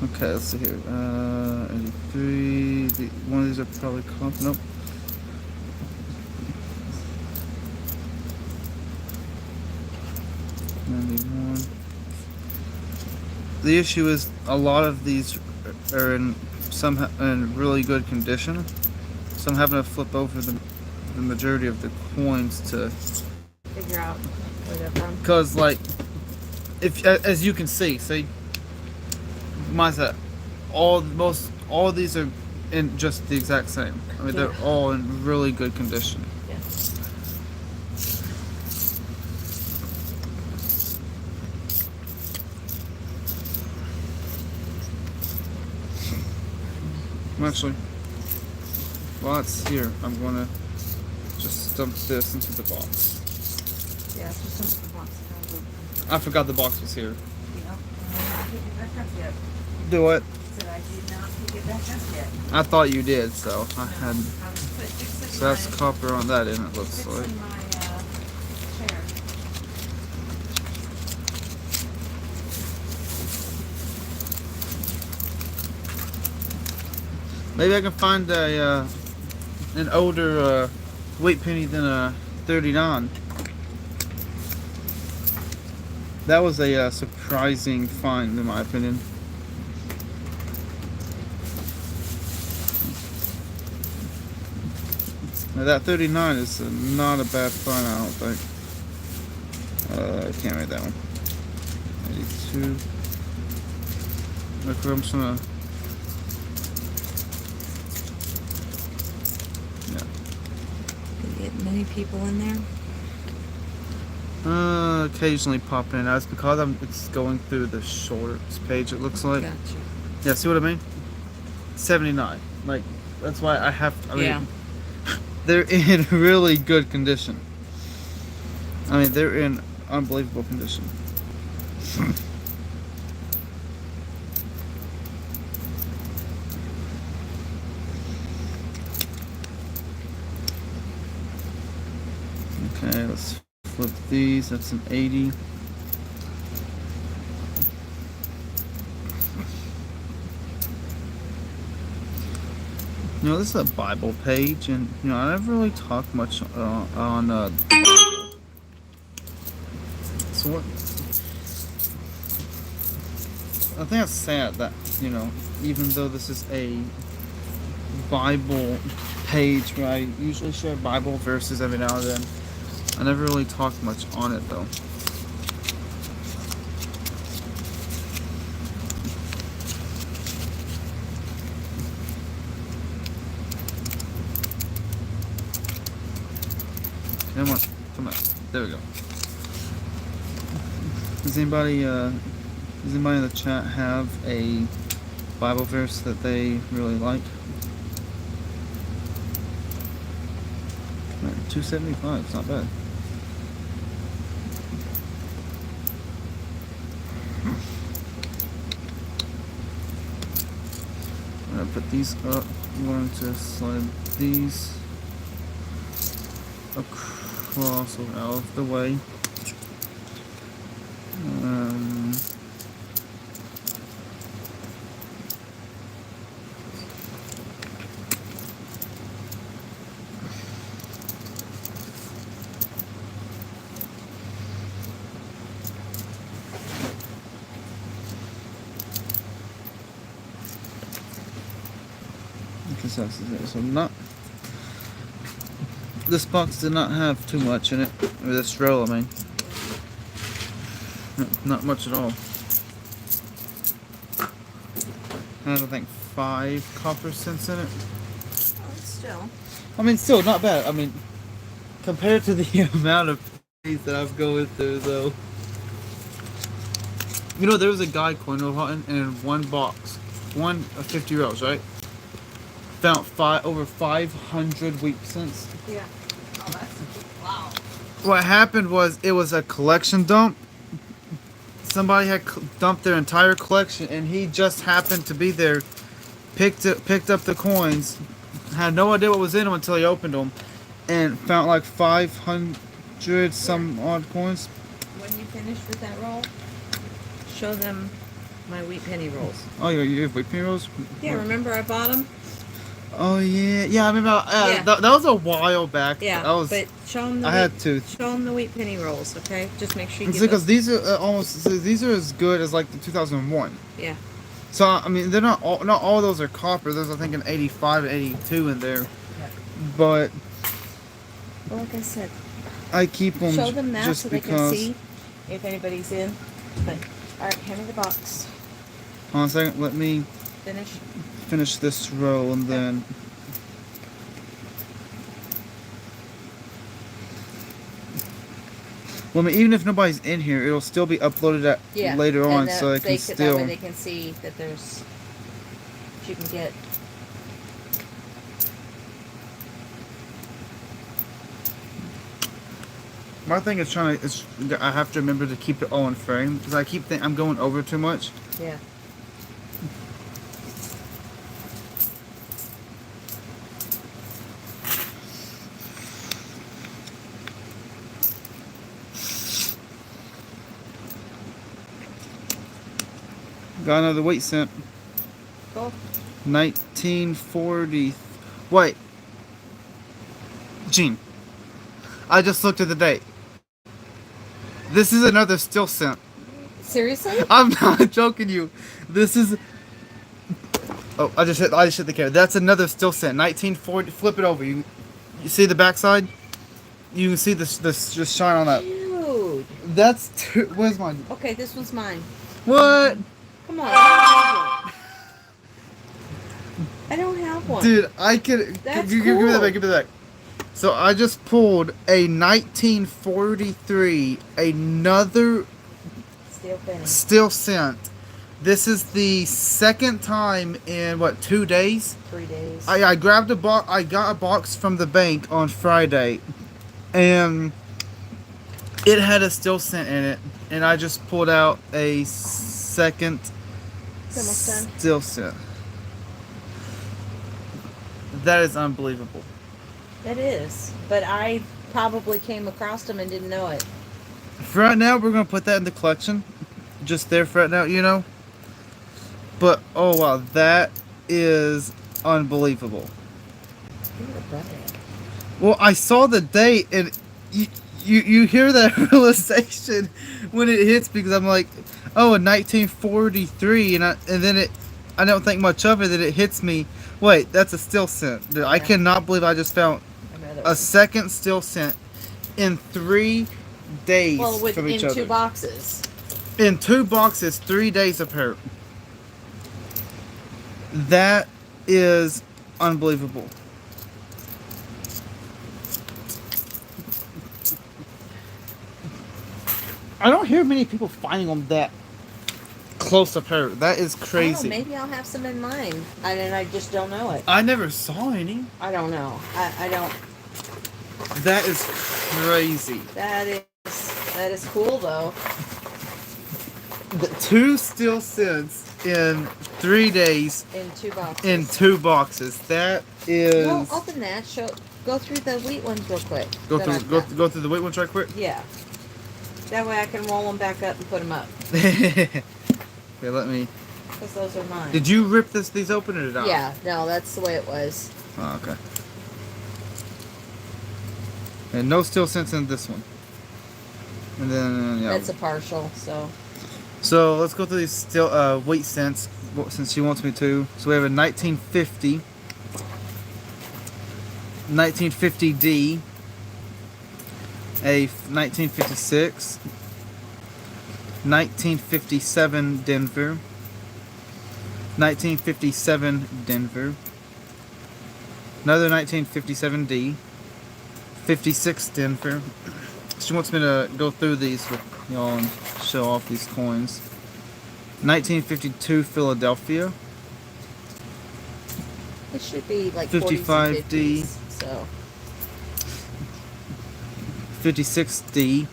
Okay, let's see here. 83. One of these are probably comp. Nope. The issue is a lot of these are in really good condition, so I'm having to flip over the majority of the coins to Figure out where they're from. because like if as you can see mine's all of these are in just the exact same. I mean, they're all in really good condition. Yeah. Actually, while it's here, I'm gonna just dump this into the box. Yeah, it's just some box. I forgot the box was here. Yeah. I didn't get back up yet. Do it. Said I did not get back up yet. I thought you did, so I had. I was fixing So that's my, copper on that end, it looks like. fixing my chair. Maybe I can find an older weight penny than a 39. That was a surprising find, in my opinion. Now that 39 is not a bad find, I don't think. I can't read that one. 82. Look, I'm just gonna. Yeah. Did you get many people in there? Occasionally popping in. That's because it's going through the shorts page, it looks like. Gotcha. Yeah, see what I mean? 79. Like, that's why I have. I mean, Yeah. they're in really good condition. I mean, they're in unbelievable condition. Okay, let's flip these. That's an 80. You know, this is a Bible page, and you know, I never really talk much on the Bible. So what? I think it's sad that, you know, even though this is a Bible page where I usually share Bible verses every now and then, I never really talk much on it though. Come on, come on. There we go. Does anybody in the chat have a Bible verse that they really like? 275, it's not bad. I'm gonna put these up. I'm going to slide these across or out of the way. So not, this box did not have too much in it, or this roll, I mean. Not much at all. I don't think 5 copper cents in it. Oh, still. I mean, still not bad. I mean, compared to the amount of pennies that I've going through, though. You know, there was a guy coin roll hunting, and in one box, 50 rolls, right? Found over 500 wheat cents. Yeah. Oh, that's wow. What happened was it was a collection dump. Somebody had dumped their entire collection, and he just happened to be there. Picked up the coins. Had no idea what was in them until he opened them, and found like 500 some odd coins. When you finish with that roll, show them my wheat penny rolls. Oh, you have wheat penny rolls? Yeah, remember I bought them? Oh yeah, I remember. Yeah. That was a while back. Yeah, that was, but show them the show them the wheat penny rolls, okay? Just make sure you because these are these are as good as like the 2001. Yeah. So I mean, they're not all those are copper. There's I think an 85 and 82 in there. Yeah. But well, like I said, I keep them show them that just so they because. can see if anybody's in. But all right, hand me the box. Hold on a second. Let me finish this row and then. Well, I mean, even if nobody's in here, it'll still be uploaded later on, so they can still. That way they can see that there's. You can get. My thing is I have to remember to keep it all in frame because I keep I'm going over too much. Yeah. Got another weight cent. Cool. 1940. Wait. Gene, I just looked at the date. This is another still cent. Seriously? I'm not joking you. This is. Oh, I just hit the camera. That's another still cent. 1940. Flip it over. You see the backside? You can see this just shine on that. Dude. That's where's mine? Okay, this one's mine. What? Come on, I don't have one. Dude, I could. That's Give me that cool. back. Give me that back. So I just pulled a 1943, another Steel penny. still cent. This is the second time in what 2 days? 3 days. I grabbed a box. I got a box from the bank on Friday, and it had a still cent in it, and I just pulled out a second It's almost done. still cent. That is unbelievable. It is, but I probably came across them and didn't know it. For right now, we're gonna put that in the collection, just there for right now, you know. But oh wow, that is unbelievable. Well, I saw the date, and you hear that realization when it hits, because I'm like, oh, in 1943, and then I don't think much of it. Then it hits me. Wait, that's a still cent. Dude, I cannot believe I just found a second still cent in 3 days from each in other. 2 boxes. In 2 boxes, 3 days apart. That is unbelievable. I don't hear many people finding them that close apart. That is crazy. Maybe I'll have some in mine, and I just don't know it. I never saw any. I don't know. I don't. That is crazy. That is cool though. The 2 still cents in 3 days In 2 boxes. in 2 boxes. That is. Well, open that. Go through the wheat ones real quick. Go through the wheat ones right quick. Yeah. That way I can roll them back up and put them up. Okay, let me. Because those are mine. Did you rip these open or did I? Yeah. No, that's the way it was. Oh, okay. And no still cents in this one. And then yeah. That's a partial. So let's go through these still wheat cents since she wants me to. So we have a 1950, 1950D, a 1956, 1957 Denver, 1957 Denver, another 1957D, 56 Denver. She wants me to go through these with y'all and show off these coins. 1952 Philadelphia. It should be like 55D. 40s and 50s, so 56D.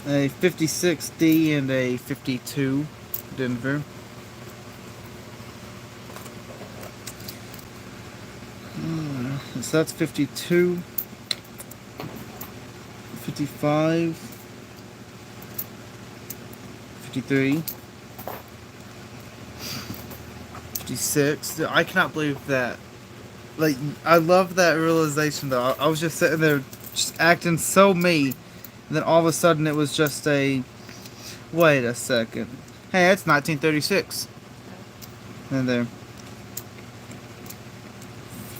A 56D and a 52 Denver. So that's 52, 55, 53, 56. I cannot believe that. Like, I love that realization though. I was just sitting there just acting so me, and then all of a sudden it was just a, wait a second. Hey, it's 1936. And there.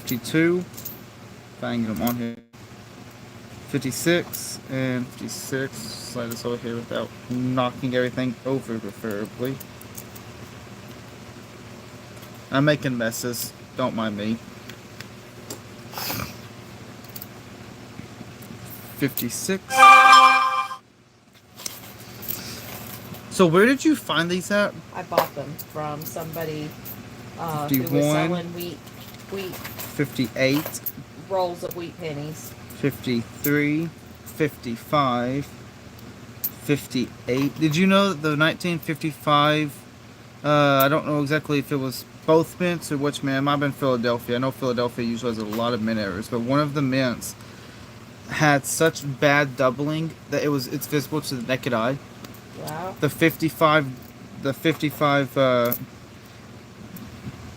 52. If I can get them on here. 56 and 56. Slide this over here without knocking everything over, preferably. I'm making messes. Don't mind me. 56. So where did you find these at? I bought them from somebody who 51. was selling wheat 58. rolls of wheat pennies. 53, 55, 58. Did you know that the 1955, I don't know exactly if it was both mints or which mint. It might have been Philadelphia. I know Philadelphia usually has a lot of mint errors, but one of the mints had such bad doubling that it's visible to the naked eye. Wow. The 55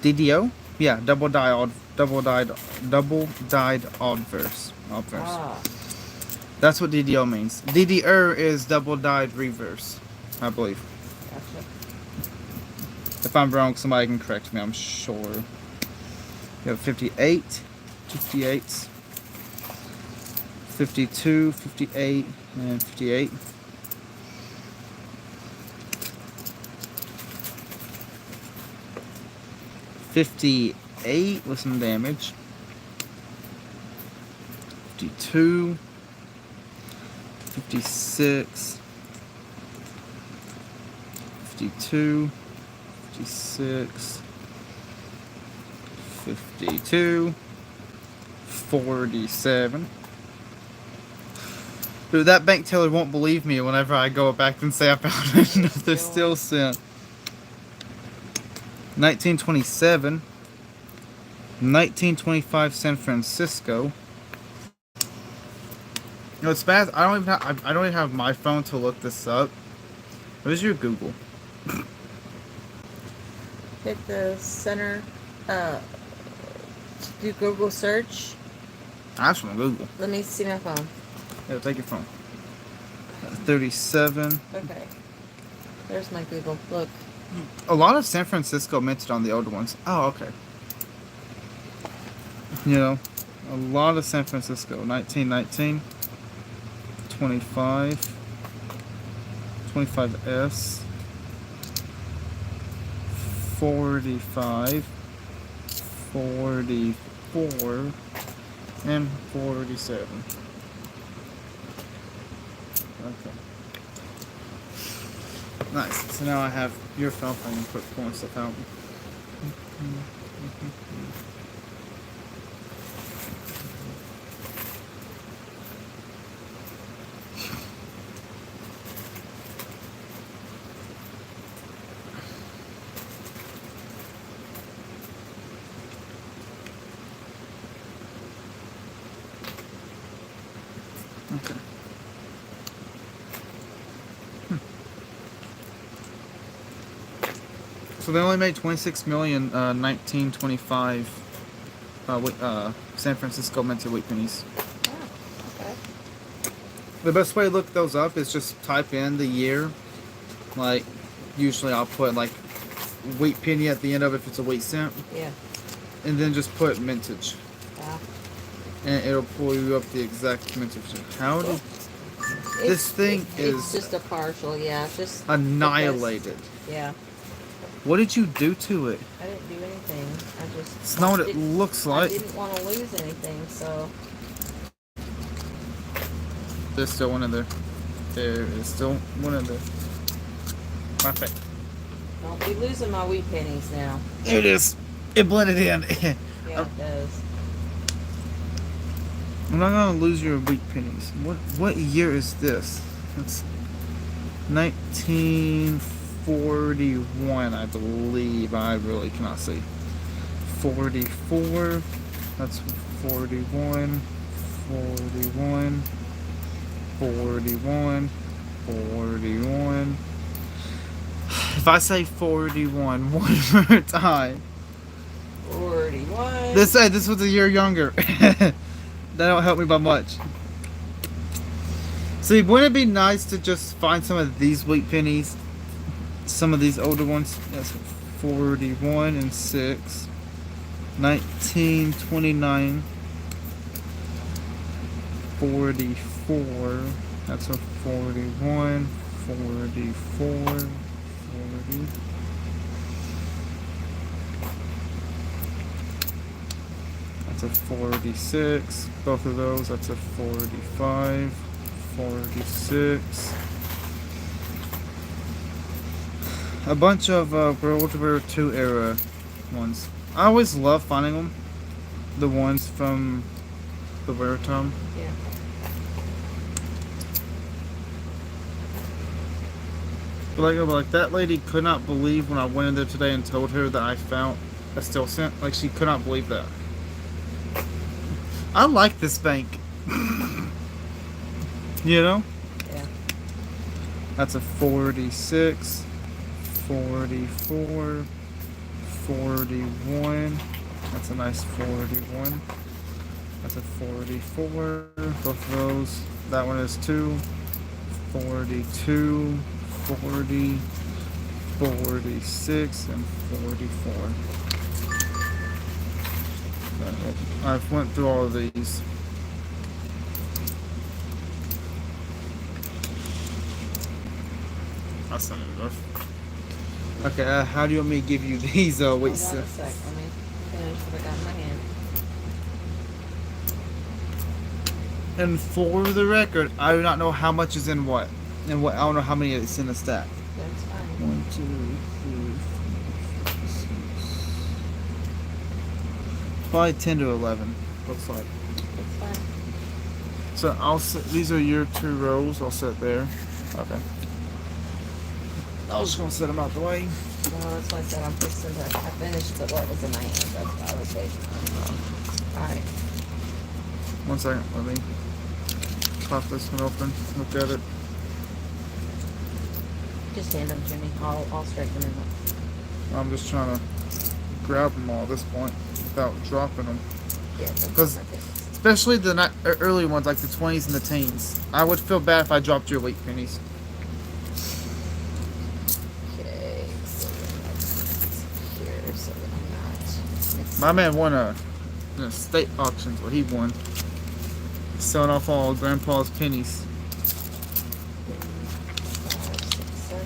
DDO? Yeah, double diode double dyed obverse. Ah, That's what DDO means. DDR is double dyed reverse, I believe. gotcha. If I'm wrong, somebody can correct me, I'm sure. You have 58, 58, 52, 58, and 58. 58 with some damage. 52, 56, 52, 56, 52, 47. Dude, that bank teller won't believe me whenever I go back and say I found another still cent. 1927, 1925 San Francisco. No, it's bad. I don't even have my phone to look this up. Where's your Google? Hit the center, do Google search. That's from Google. Let me see my phone. Yeah, take your phone. 37. Okay. There's my Google. Look. A lot of San Francisco minted on the older ones. Oh, okay. You know, a lot of San Francisco. 1919. 25. 25S. 45. 44. And 47. Okay. Nice. So now I have your phone so I can put pulling stuff out. Okay. So they only made 26 million 1925 San Francisco minted wheat pennies. Oh, okay. The best way to look those up is just type in the year. Like, usually I'll put like wheat penny at the end of it if it's a wheat cent. Yeah. And then just put mintage. Yeah. And it'll pull you up the exact mintage. How did this thing It's is just a partial, yeah. Just annihilated? because, yeah. What did you do to it? I didn't do anything. I just. It's not what it looks like. I didn't want to lose anything, so. There's still one in there. There is still one in there. Perfect. Don't be losing my wheat pennies now. There it is. It blended in. Yeah, it does. I'm not gonna lose your wheat pennies. What year is this? It's 1941, I believe. I really cannot see. 44. That's 41. 41. 41. 41. If I say 41 one more time. 41. This was a year younger. That don't help me by much. See, wouldn't it be nice to just find some of these wheat pennies? Some of these older ones. That's 41 and 6. 1929. 44. That's a 41. 44. 40. That's a 46. Both of those. That's a 45. 46. A bunch of World War II era ones. I always love finding them. The ones from the war time. Yeah. But like that lady could not believe when I went in there today and told her that I found a still cent. Like, she could not believe that. I like this bank. You know? Yeah. That's a 46, 44, 41, That's a nice 41. That's a 44. Both of those. That one is 2. 42, 40, 46, and 44. I've went through all of these. That's not enough. Okay, how do you want me to give you these Hold on weight a sec. Let me finish what I got in my hand. And for the record, I do not know how much is in what. And what I don't know how many is in the stack. That's fine. 1, 2, 3, 4, 5, 6. Probably 10 to 11. Looks like. That's fine. So I'll set, these are your 2 rows. I'll set there. Okay. I was just gonna set them out the way. Well, that's why I said I'm fixing to. I finished the what was in my hand. That's what I was waiting on. Alright. 1 second. Let me pop this one open. Look at it. Just hand them to me. I'll straighten them up. I'm just trying to grab them all at this point without dropping them. Yeah, that's Because my business. especially the early ones, like the 20s and the teens. I would feel bad if I dropped your wheat pennies. Okay, so then that's here, so that I'm not mixing. My man won a state auctions where he won. Selling off all Grandpa's pennies. 5, 6, 7.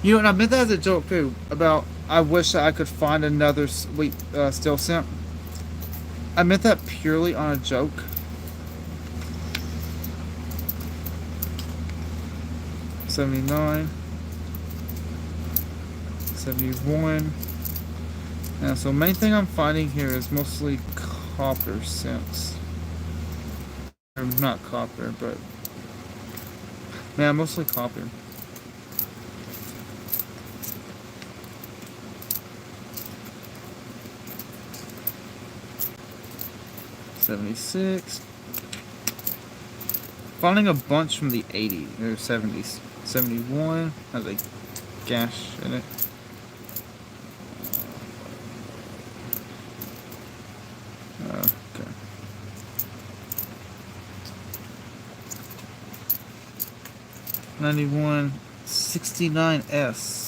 You know, and I meant that as a joke too. About I wish that I could find another sweet steel cent. I meant that purely on a joke. $79, $71. Now, so main thing I'm finding here is mostly copper cents. Or not copper, but man, mostly copper. $76. Finding a bunch from the 80s or 70s. 71 has a gash in it. Okay. $91, $69S.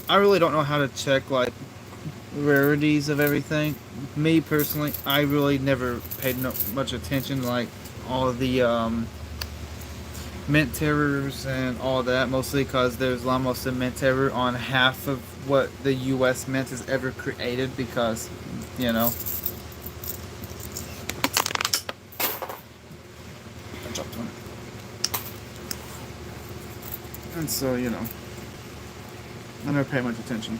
I really don't know how to check like rarities of everything. Me personally, I really never paid much attention like all of the mint terrors and all that, mostly because there's almost a mint terror on half of what the U.S. mint has ever created because, you know. I dropped one. And so, you know, I never pay much attention.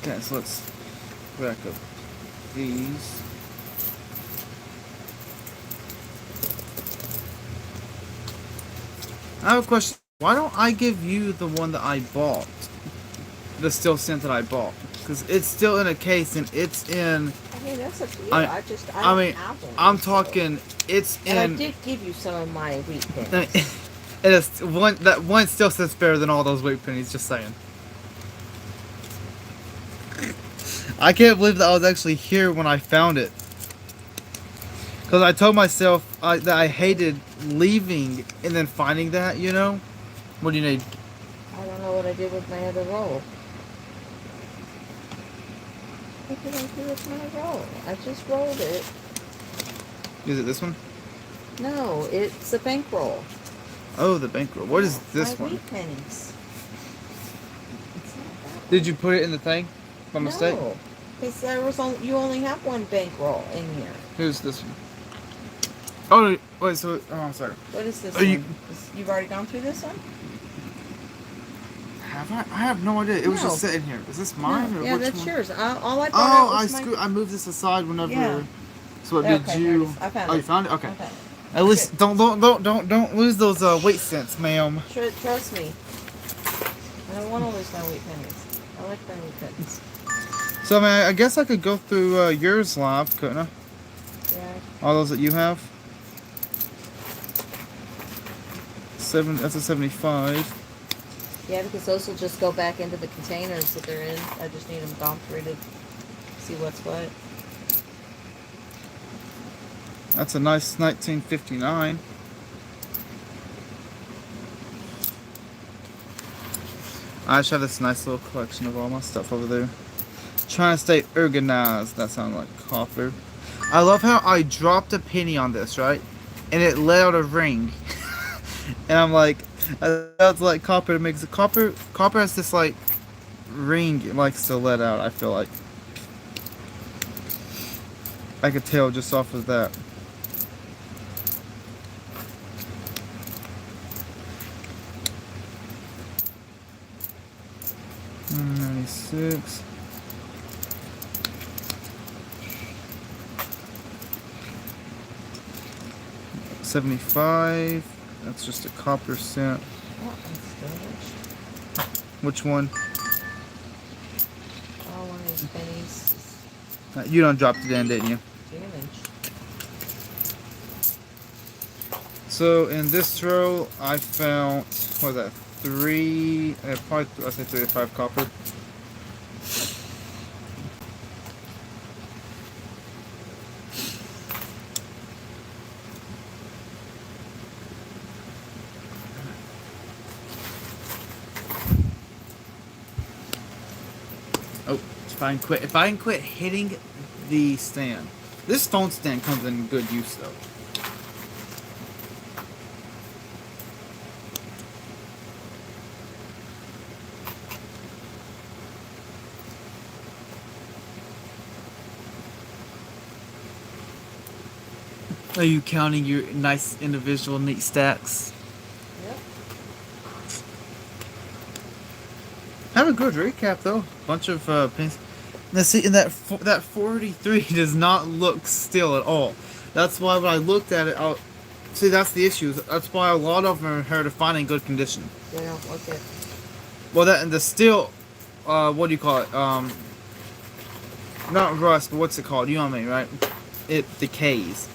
Okay, so let's back up these. I have a question. Why don't I give you the one that I bought? The steel cent that I bought? Because it's still in a case and it's in... I mean, that's up to you. I I mean, don't have one. I'm so- talking... It's in... And I did give you some of my wheat pennies. It is that one still sits better than all those wheat pennies. Just saying. I can't believe that I was actually here when I found it. Because I told myself that I hated leaving and then finding that. You know. What do you need? I don't know what I did with my other roll. What did I do with my roll? I just rolled it. Is it this one? No, it's a bankroll. Oh, the bankroll. What is this my one? wheat pennies. It's not that one. Did you put it in the thing by mistake? No, because you only have one bankroll in here. Who's this one? Oh, wait, so, oh, I'm sorry. What is this Are you- one? You've already gone through this one? Have I? I have no idea. It was just No. sitting here. Is this mine No. or Yeah, which that's one? yours. All I brought Oh, out was my... I moved this aside whenever. Yeah. So it Okay, did there it you? is. I found Oh, it. you found it. Okay. I found it. At least don't lose those weight cents, ma'am. Trust me. I don't want to lose my wheat pennies. I like my wheat pennies. So I mean, I guess I could go through yours live, couldn't I? Yeah. All those that you have. That's a 75. Yeah, because those will just go back into the containers that they're in. I just need them gone through to see what's what. That's a nice 1959. I just have this nice little collection of all my stuff over there. Trying to stay organized. That sounds like copper. I love how I dropped a penny on this, right? And it let out a ring. And I'm like, that's like copper makes it. Copper has this like ring it likes to let out, I feel like. I could tell just off of that. $96. $75. That's just a copper cent. Which one? Oh, one of these pennies is You done dropped it in, didn't you? damaged. So in this row, I found what was that? Probably I say 3 or 5 copper. Oh, if I can quit hitting the stand. This phone stand comes in good use though. Are you counting your nice individual neat stacks? Yep. Have a good recap though. Bunch of pins. Now see, and that 43 does not look still at all. That's why when I looked at it, see that's the issue. That's why a lot of them are hard to find in good condition. Yeah, okay. Well, that and the steel, what do you call it? Not rust, but what's it called? You know what I mean, right? It decays.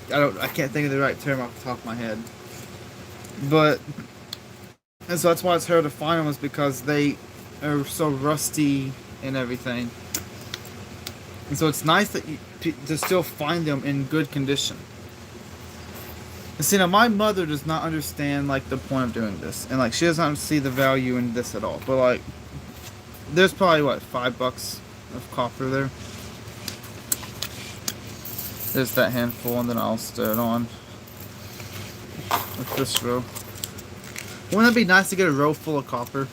I can't think of the right term off the top of my head. But and so that's why it's hard to find them, is because they are so rusty and everything. And so it's nice that you to still find them in good condition. And see, now my mother does not understand like the point of doing this, and like she doesn't see the value in this at all. But like, there's probably what $5 of copper there. There's that handful, and then I'll stir it on with this row. Wouldn't it be nice to get a row full of copper?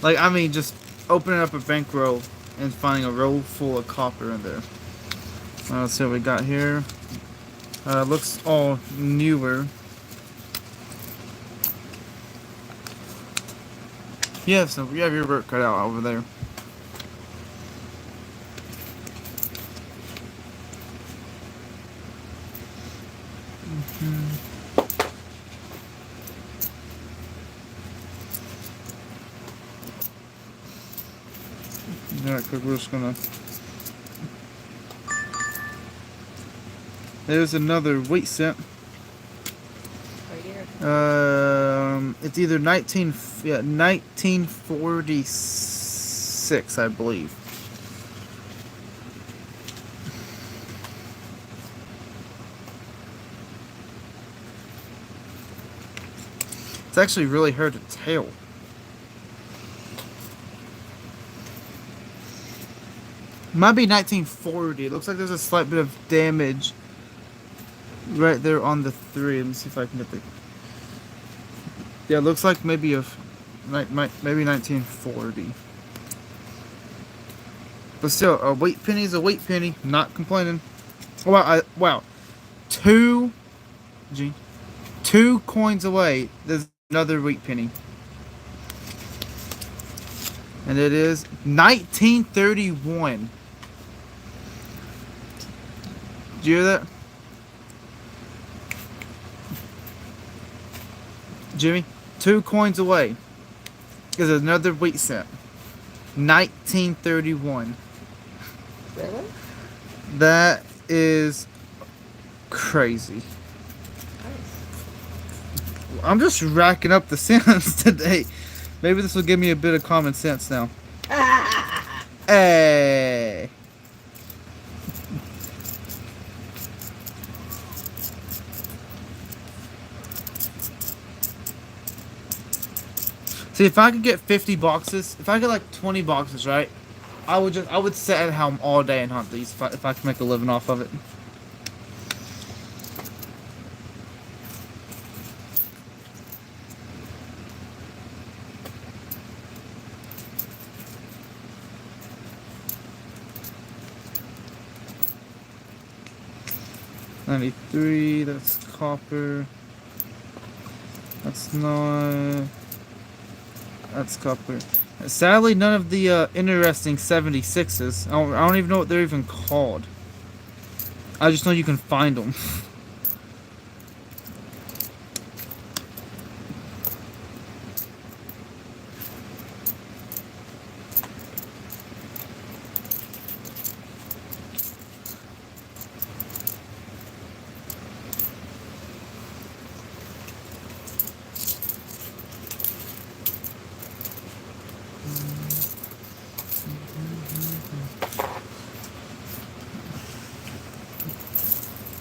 Like, I mean, just opening up a bankroll and finding a row full of copper in there. Let's see what we got here. Looks all newer. You have your work cut out over there. Yeah, because we're just gonna. There's another weight cent. Right here. It's either 1946, I believe. It's actually really hard to tell. Might be 1940. It looks like there's a slight bit of damage right there on the 3. Let me see if I can get the. Yeah, it looks like maybe maybe 1940. But still, a weight penny is a weight penny. Not complaining. Wow, two, Gene, 2 coins away. There's another wheat penny. And it is 1931. Did you hear that? Jimmy, 2 coins away. There's another wheat cent. 1931. Really? That is crazy. Nice. I'm just racking up the cents today. Maybe this will give me a bit of common sense now. Hey. See, if I could get 50 boxes, if I get like 20 boxes, right? I would sit at home all day and hunt these if I could make a living off of it. $93, that's copper. That's not. That's copper. Sadly, none of the interesting 76s. I don't even know what they're even called. I just know you can find them.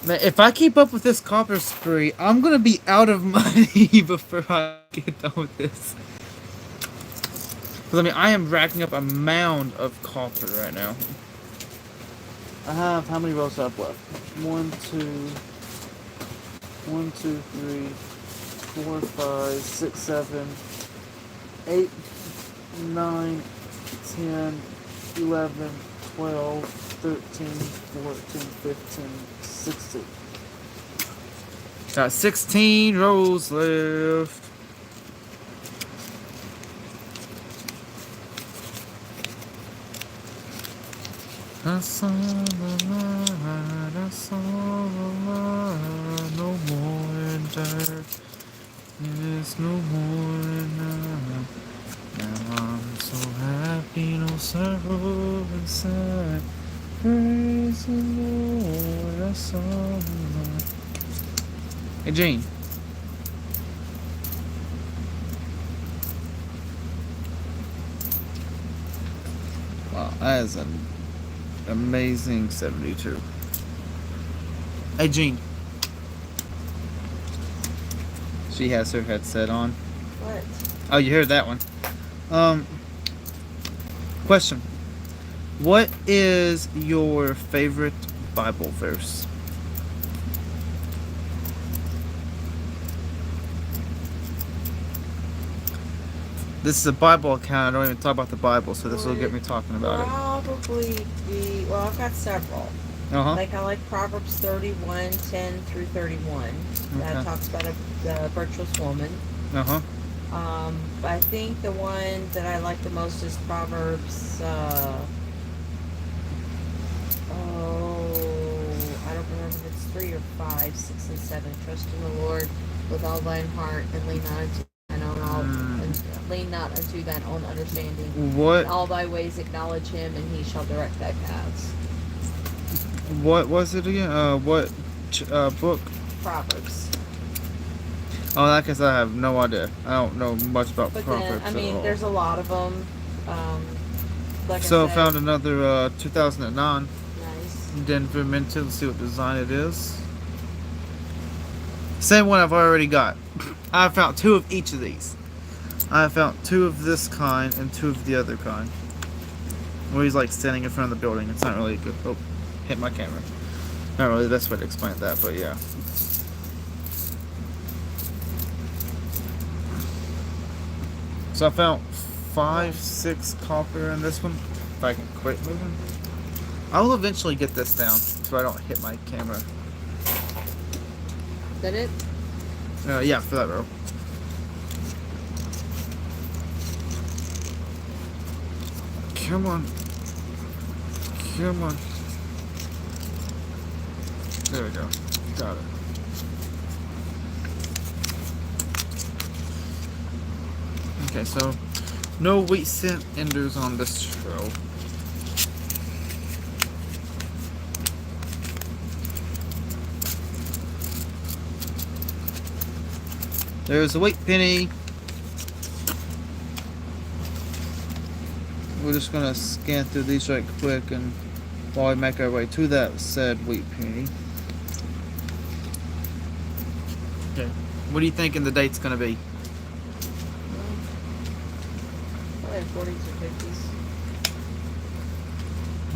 Man, if I keep up with this copper spree, I'm gonna be out of money before I get done with this. Because I mean, I am racking up a mound of copper right now. I have, how many rolls do I have left? 1, 2, 3, 4, 5, 6, 7, 8, 9, 10, 11, 12, 13, 14, 15, 16. Got 16 rolls left. I saw the light, I saw the light, no more in dark, there's no more in night. Now I'm so happy, no sorrow inside. Praise the Lord, I saw the light. Hey, Gene. Wow, that is an amazing 72. Hey, Gene. She has her headset on. What? Oh, you heard that one. Question. What is your favorite Bible verse? This is a Bible account. I don't even talk about the Bible, so this will get me talking about it. Probably be, well, I've got several. Uh-huh. Like I like Proverbs 31, 10 through 31. That talks about the virtuous woman. Uh-huh. I think the one that I like the most is Proverbs, I don't remember if it's 3 or 5, 6 and 7. Trust in the Lord with all thine heart and lean not unto thine own understanding. What? In all thy ways acknowledge him, and he shall direct thy paths. What was it again? What book? Proverbs. Oh, I guess I have no idea. I don't know much about But Proverbs then, I mean, at all. there's a lot of them. Like So I said, found another 2009 nice. Denver Minted. Let's see what design it is. Same one I've already got. I found 2 of each of these. I found 2 of this kind and 2 of the other kind. Where he's like standing in front of the building. It's not really good. Oh, hit my camera. Not really the best way to explain that, but yeah. So I found 5, 6 copper in this one. If I can quit moving. I will eventually get this down so I don't hit my camera. Is that it? Yeah, for that row. Come on. Come on. There we go. Got it. Okay, so no wheat cent enders on this row. There's a wheat penny. We're just gonna scan through these right quick and while we make our way to that said wheat penny. Okay. What are you thinking the date's gonna be? Probably 40s or 50s.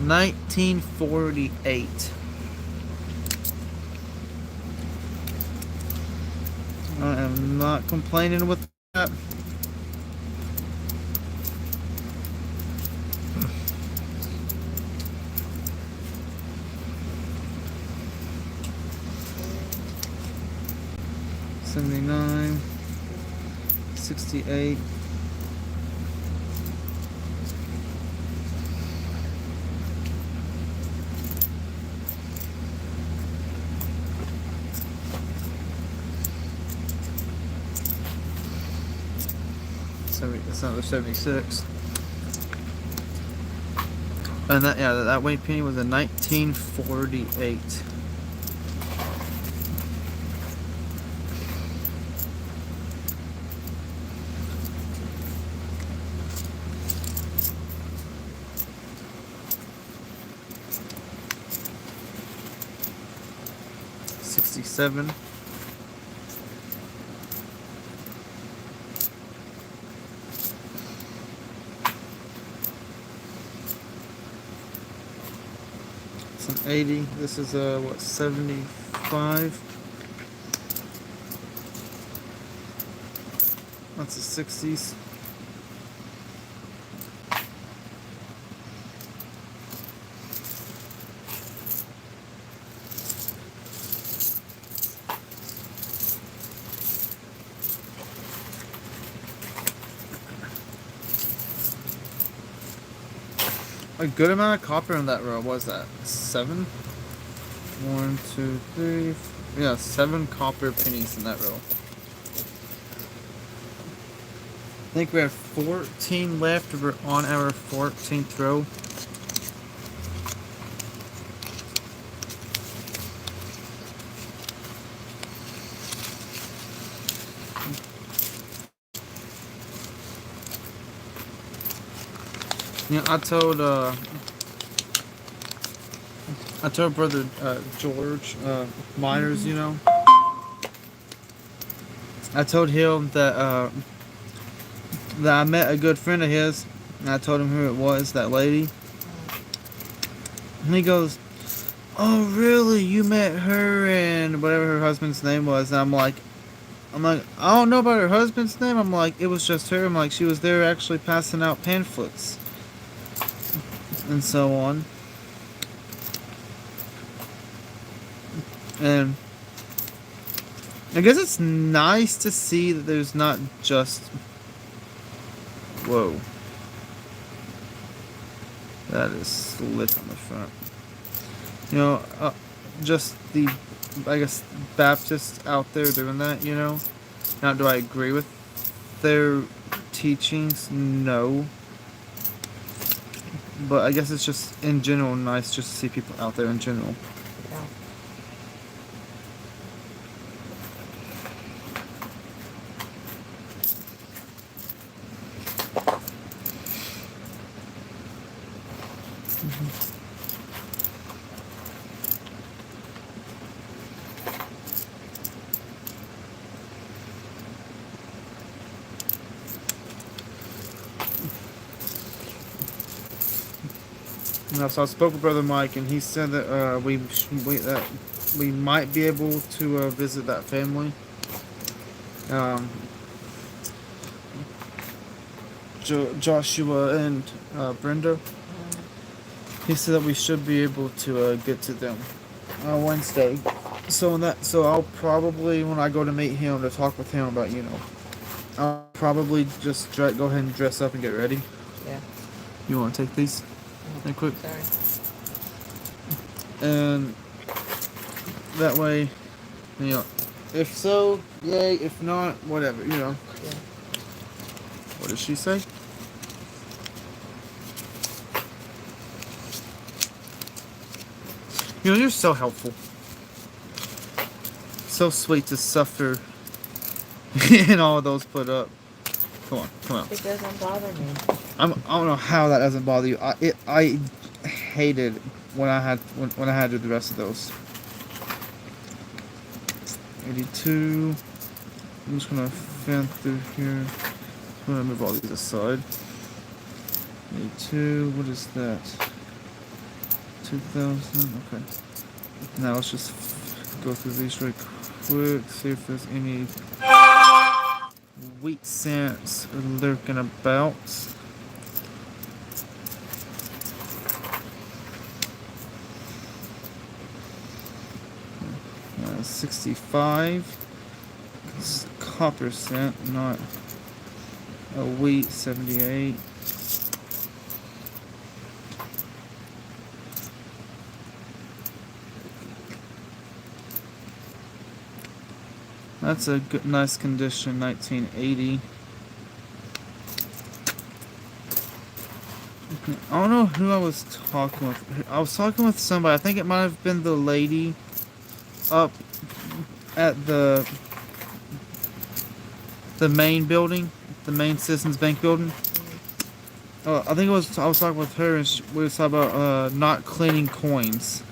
1948. I am not complaining with that. $79, $68. That's another 76. And that wheat penny was in 1948. $67. It's an 80. This is what, 75? That's the 60s. A good amount of copper in that row. What was that? 7? 1, 2, 3. Yeah, 7 copper pennies in that row. I think we have 14 left. We're on our 14th row. Yeah, I told brother George Myers, you know, I told him that I met a good friend of his, and I told him who it was, that lady. And he goes, "Oh, really? You met her and whatever her husband's name was?" And I'm like, I don't know about her husband's name. I'm like, it was just her. I'm like, she was there actually passing out pamphlets and so on. And I guess it's nice to see that there's not just... Whoa. That is slit on the front. You know, just the, I guess, Baptists out there doing that, you know? Now, do I agree with their teachings? No. But I guess it's just, in general, nice just to see people out there in general. Yeah. So I spoke with Brother Mike, and he said that we might be able to visit that family. Joshua and Brenda. He said that we should be able to get to them Wednesday. So I'll probably, when I go to meet him to talk with him about, I'll probably just go ahead and dress up and get ready. Yeah. You want to take these? Real quick. Sorry. And that way, if so, yay. If not, whatever, Yeah. What did she say? You're so helpful. So sweet to suffer and all those put up. Come on. It doesn't bother me. I don't know how that doesn't bother you. I hated when I had to do the rest of those. 82. I'm just gonna fan through here. I'm gonna move all these aside. 82. What is that? 2000. Okay. Now let's just go through these right quick. See if there's any wheat cents lurking about. 65. It's copper cent, not a wheat. 78. That's a good, nice condition. 1980. I don't know who I was talking with. I was talking with somebody. I think it might have been the lady up at the main building, the main Citizens Bank building. I think I was talking with her, and we were talking about not cleaning coins.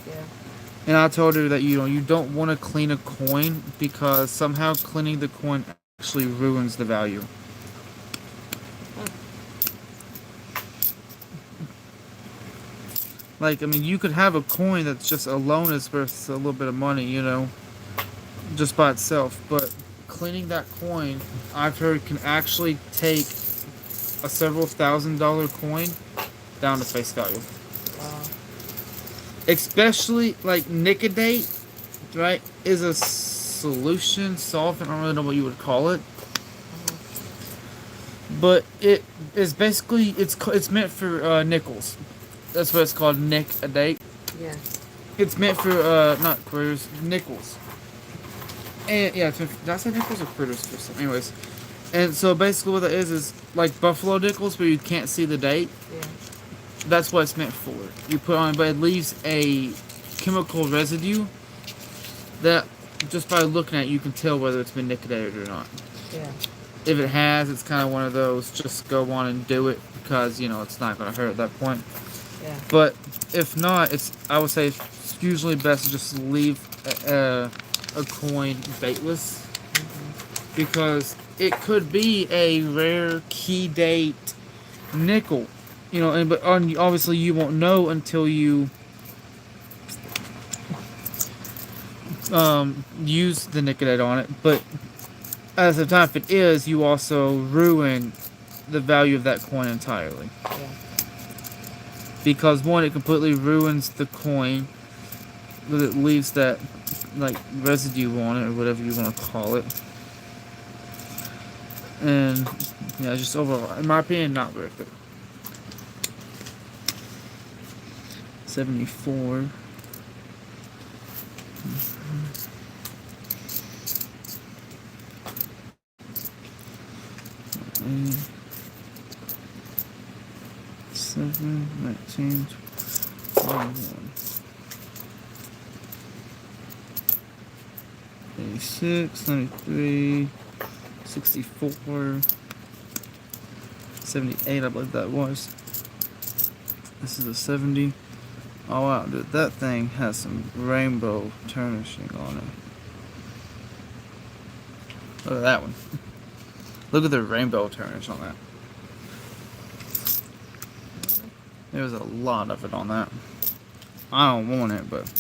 Yeah. And I told her that you don't want to clean a coin because somehow cleaning the coin actually ruins the value. Like, I mean, you could have a coin that's just alone is worth a little bit of money, just by itself. But cleaning that coin, I've heard, can actually take a several $1,000 coin down to face value. Wow. Especially, like, Nicodate, right, is a solution, solvent, I don't really know what you would call it. But it is basically, it's meant for nickels. That's what it's called, Nicodate. Yeah. It's meant for, not critters, nickels. And, yeah, did I say nickels or critters for some? Anyways. And so basically what that is like buffalo nickels where you can't see the date. Yeah. That's what it's meant for. You put on, but it leaves a chemical residue that just by looking at it, you can tell whether it's been nicodated or not. Yeah. If it has, it's kind of one of those, just go on and do it because, it's not going to hurt at that point. Yeah. But if not, I would say it's usually best to just leave a coin dateless. Because it could be a rare key date nickel, but obviously you won't know until you use the nicodate on it. But at the time, if it is, you also ruin the value of that coin entirely. Yeah. Because one, it completely ruins the coin, but it leaves that like residue on it or whatever you want to call it. And yeah, just overall, in my opinion, not worth it. 74. 7, 19, 21. 86, 93, 64, 78, I believe that was. This is a 70. Oh wow, dude, that thing has some rainbow tarnishing on it. Look at that one. Look at the rainbow tarnish on that. There's a lot of it on that. I don't want it, but...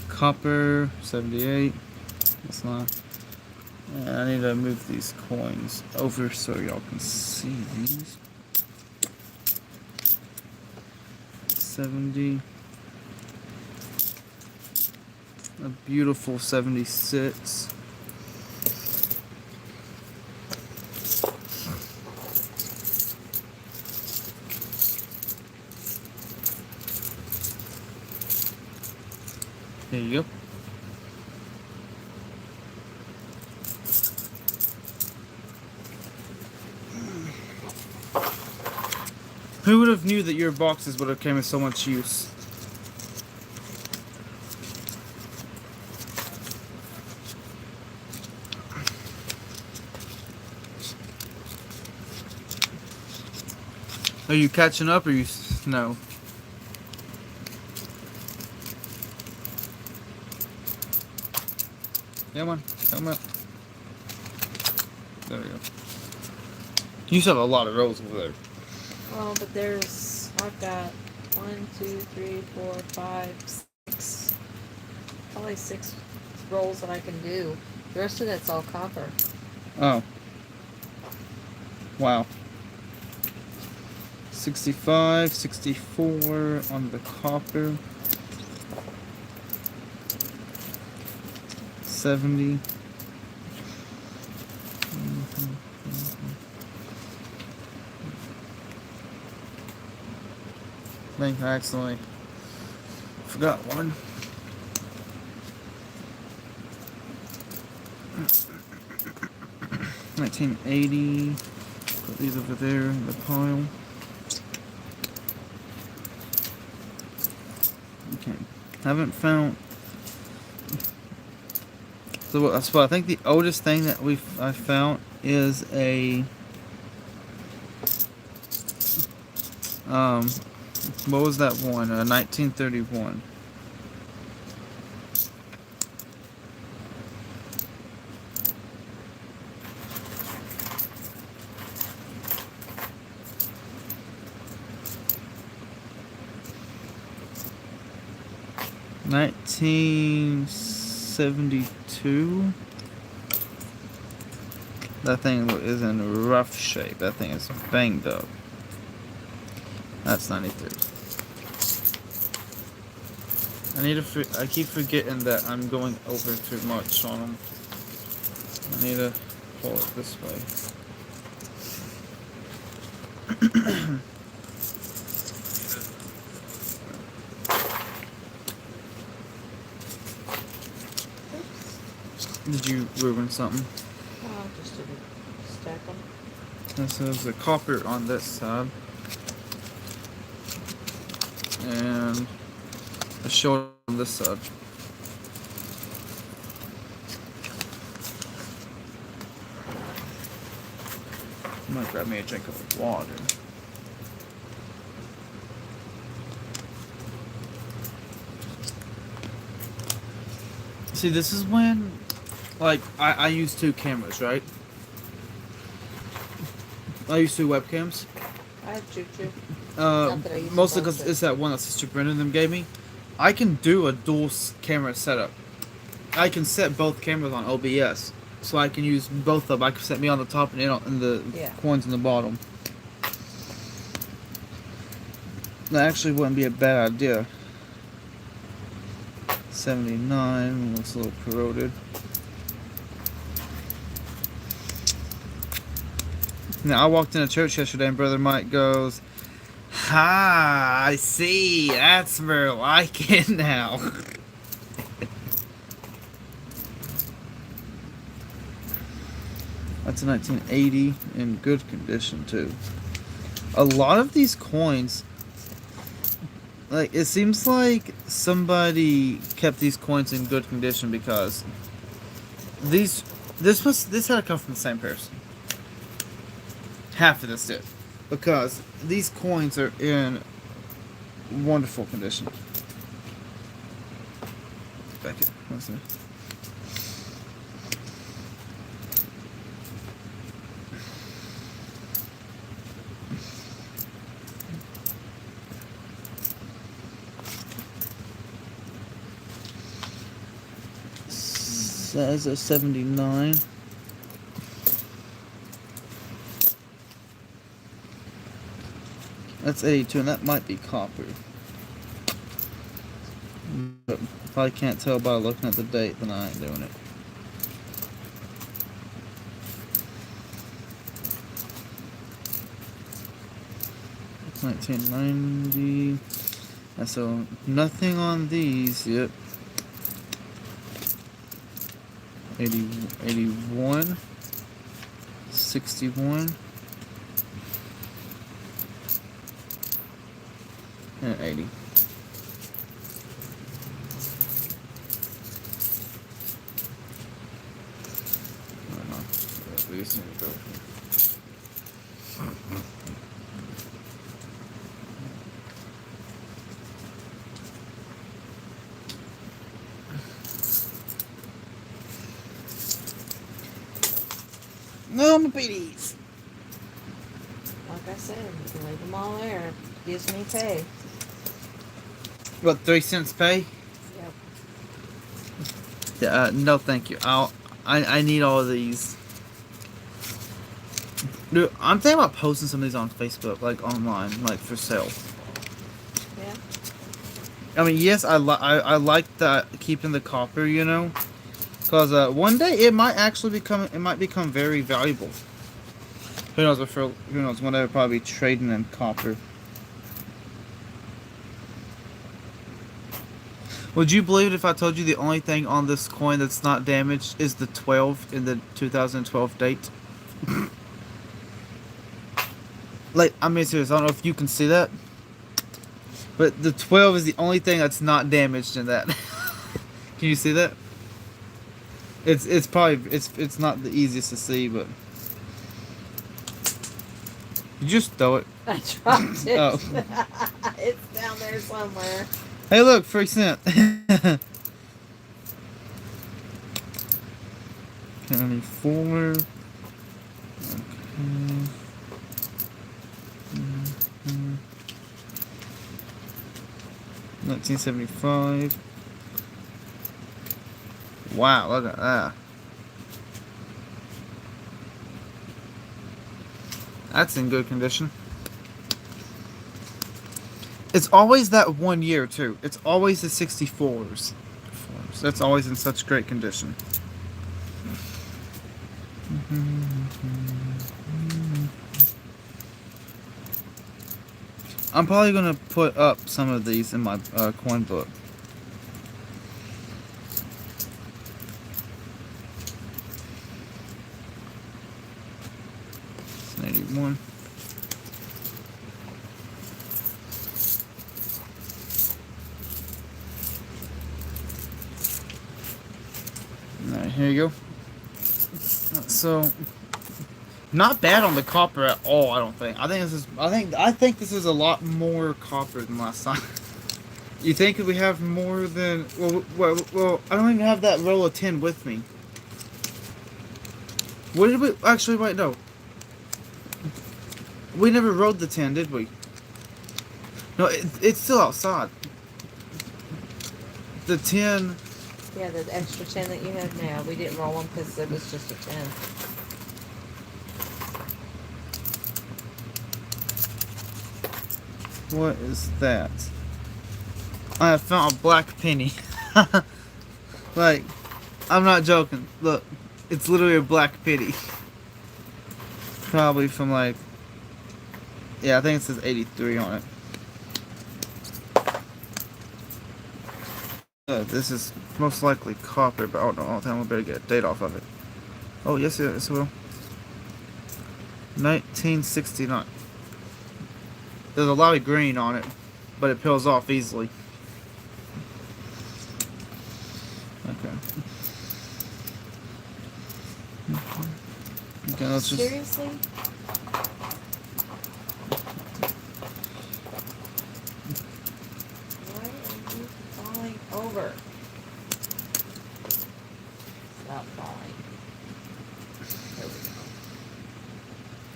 Copper, 78. That's not... Yeah, I need to move these coins over so y'all can see these. 70. A beautiful 76. There you go. Who would have knew that your boxes would have came with so much use? Are you catching up or you no? Come on, come up. There we go. You still have a lot of rows over there. Well, but I've got 1, 2, 3, 4, 5, 6, probably 6 rolls that I can do. The rest of that's all copper. Oh. Wow. 65, 64 on the copper. 70. I think I accidentally forgot one. $19.80. Put these over there in the pile. Okay. Haven't found. So that's what I think the oldest thing that I found is a what was that one? 1931. $1972. That thing is in rough shape. That thing is banged up. That's 93. I keep forgetting that I'm going over too much on them. I need to pull it this way. Did you ruin something? Oh, just to stack them. This is the copper on this side. And a short on this side. I might grab me a drink of water. See, this is when, like, I use 2 cameras, right? I use 2 webcams. I have choo-choo. Mostly because it's that one that Sister Brenda them gave me. I can do a dual camera setup. I can set both cameras on OBS, so I can use both of them. I can set me on the top and the coins on the bottom. That actually wouldn't be a bad idea. 79 looks a little corroded. Now, I walked into church yesterday and Brother Mike goes, "Ha, I see, that's more like it now." That's a 1980 in good condition too. A lot of these coins, like, it seems like somebody kept these coins in good condition because this had to come from the same person. Half of this did, because these coins are in wonderful condition. Back it. What's that? Says a 79. That's 82, and that might be copper. But if I can't tell by looking at the date, then I ain't doing it. It's 1990. And so nothing on these yet. 80, 81, 61, and 80. These need to go. No, my pennies. Like I said, you can leave them all there. Gives me pay. What, 3 cents pay? Yep. Yeah, no, thank you. I need all of these. Dude, I'm thinking about posting some of these on Facebook, like online, like for sale. Yeah. I mean, yes, I like that keeping the copper, you know, because one day it might actually become very valuable. Who knows? Who knows? One day I'll probably be trading in copper. Would you believe it if I told you the only thing on this coin that's not damaged is the 12 in the 2012 date? Like, I'm being serious. I don't know if you can see that, but the 12 is the only thing that's not damaged in that. Can you see that? It's probably it's not the easiest to see, but you just throw it. I dropped it. Oh. It's down there somewhere. Hey, look, 3 cent. 24. Okay. 1975. Wow, look at that. That's in good condition. It's always that 1 year, too. It's always the 64s. That's always in such great condition. I'm probably going to put up some of these in my coin book. It's 81. Alright, here you go. So, not bad on the copper at all. I don't think. I think this is a lot more copper than last time. You think we have more than? Well, I don't even have that roll of 10 with me. What did we actually? Wait, no. We never rolled the 10, did we? No, it's still outside. The 10. Yeah, the extra 10 that you have now. We didn't roll them because it was just a 10. What is that? I have found a black penny. Like, I'm not joking. Look, it's literally a black penny. Probably from like, yeah, I think it says 83 on it. This is most likely copper, but I don't think I'm gonna better get a date off of it. Oh, yes, it will. 1969. There's a lot of green on it, but it peels off easily. Okay. Okay, let's just... Seriously? Why are you falling over? Stop falling. There we go.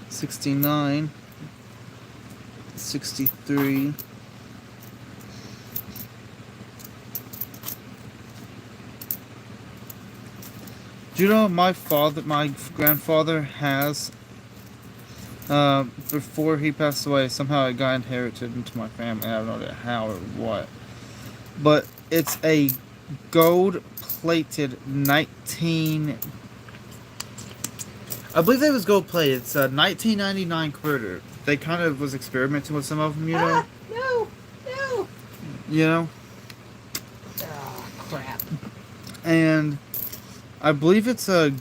69. 63. Do you know my grandfather has, before he passed away, somehow it got inherited into my family. I don't know how or what. But It's a gold-plated 19. I believe it was gold-plated. It's a 1999 quarter. They kind of was experimenting with some of them, you know. Ah, no, no. You know, Ah, crap. and I believe it's a.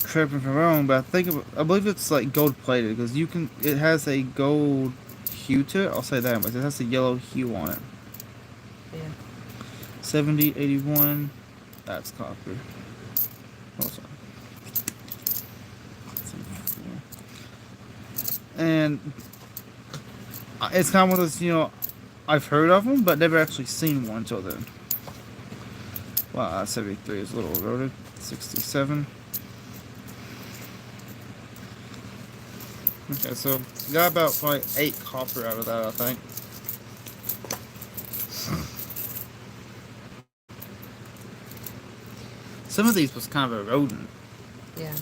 Correct me if I'm wrong, but I believe it's like gold-plated because you can. It has a gold hue to it. I'll say that much. It has a yellow hue on it. Yeah. 70, 81. That's copper. Oh, sorry. And it's kind of one of those, I've heard of them, but never actually seen one until then. Wow, 73 is a little eroded. 67. Okay, so got about probably 8 copper out of that, I think. Some of these was kind of eroding. Yeah.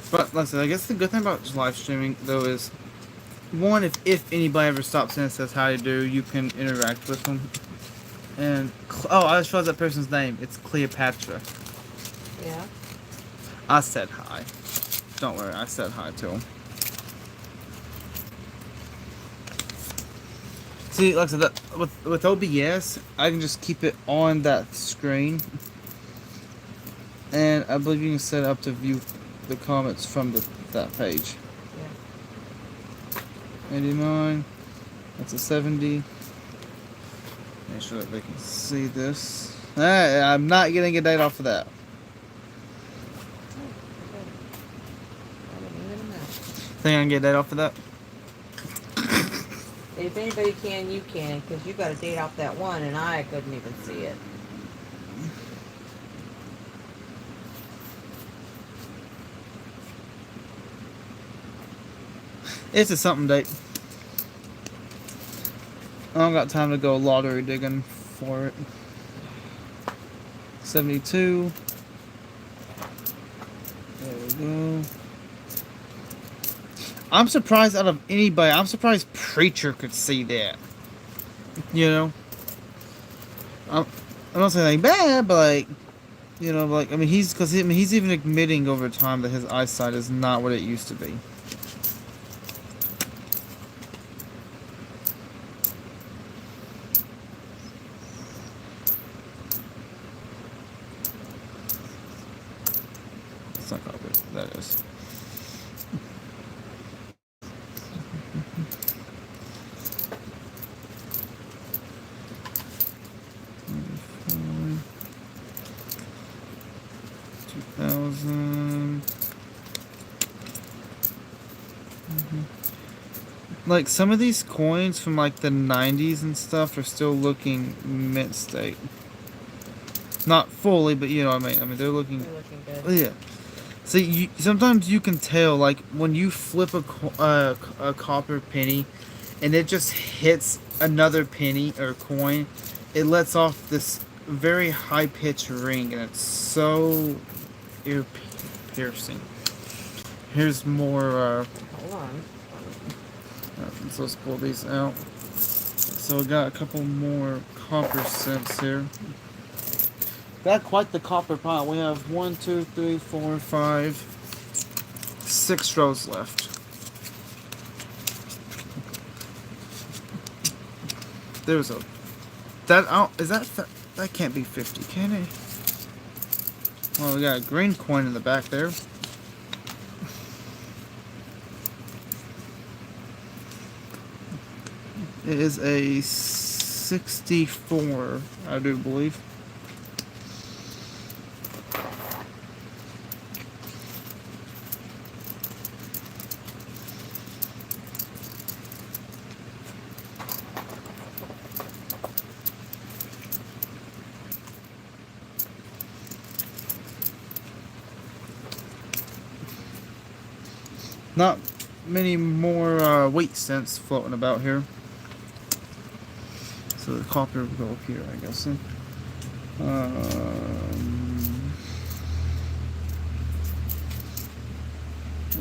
But like I said, I guess the good thing about live streaming though is, one, if anybody ever stops in and says hi to do, you can interact with them. And I just realized that person's name. It's Cleopatra. Yeah. I said hi. Don't worry, I said hi to him. See, like I said, with OBS, I can just keep it on that screen, and I believe you can set it up to view the comments from that page. Yeah. 89. That's a 70. Make sure that they can see this. I'm not getting a date off of that. I didn't even know. Think I can get a date off of that? If anybody can, you can, because you got a date off that one, and I couldn't even see it. It's a something date. I don't got time to go lottery digging for it. 72. There we go. I'm surprised out of anybody. I'm surprised Preacher could see that. You know? I'm not saying anything bad, but like, I mean, he's even admitting over time that his eyesight is not what it used to be. It's not copper. That is. Like, some of these coins from, like, the 90s and stuff are still looking mint state. Not fully, but you know what I mean. I mean, they're looking good. Yeah. See, sometimes you can tell, like, when you flip a copper penny and it just hits another penny or coin, it lets off this very high-pitched ring, and it's so ear-piercing. Here's more, Hold on. so let's pull these out. So we got a couple more copper cents here. Got quite the copper pile. We have 1, 2, 3, 4, 5, 6 rows left. There's a that can't be 50, can it? Well, we got a green coin in the back there. It is a 64, I do believe. Not many more weight cents floating about here. So the copper will go up here, I guess.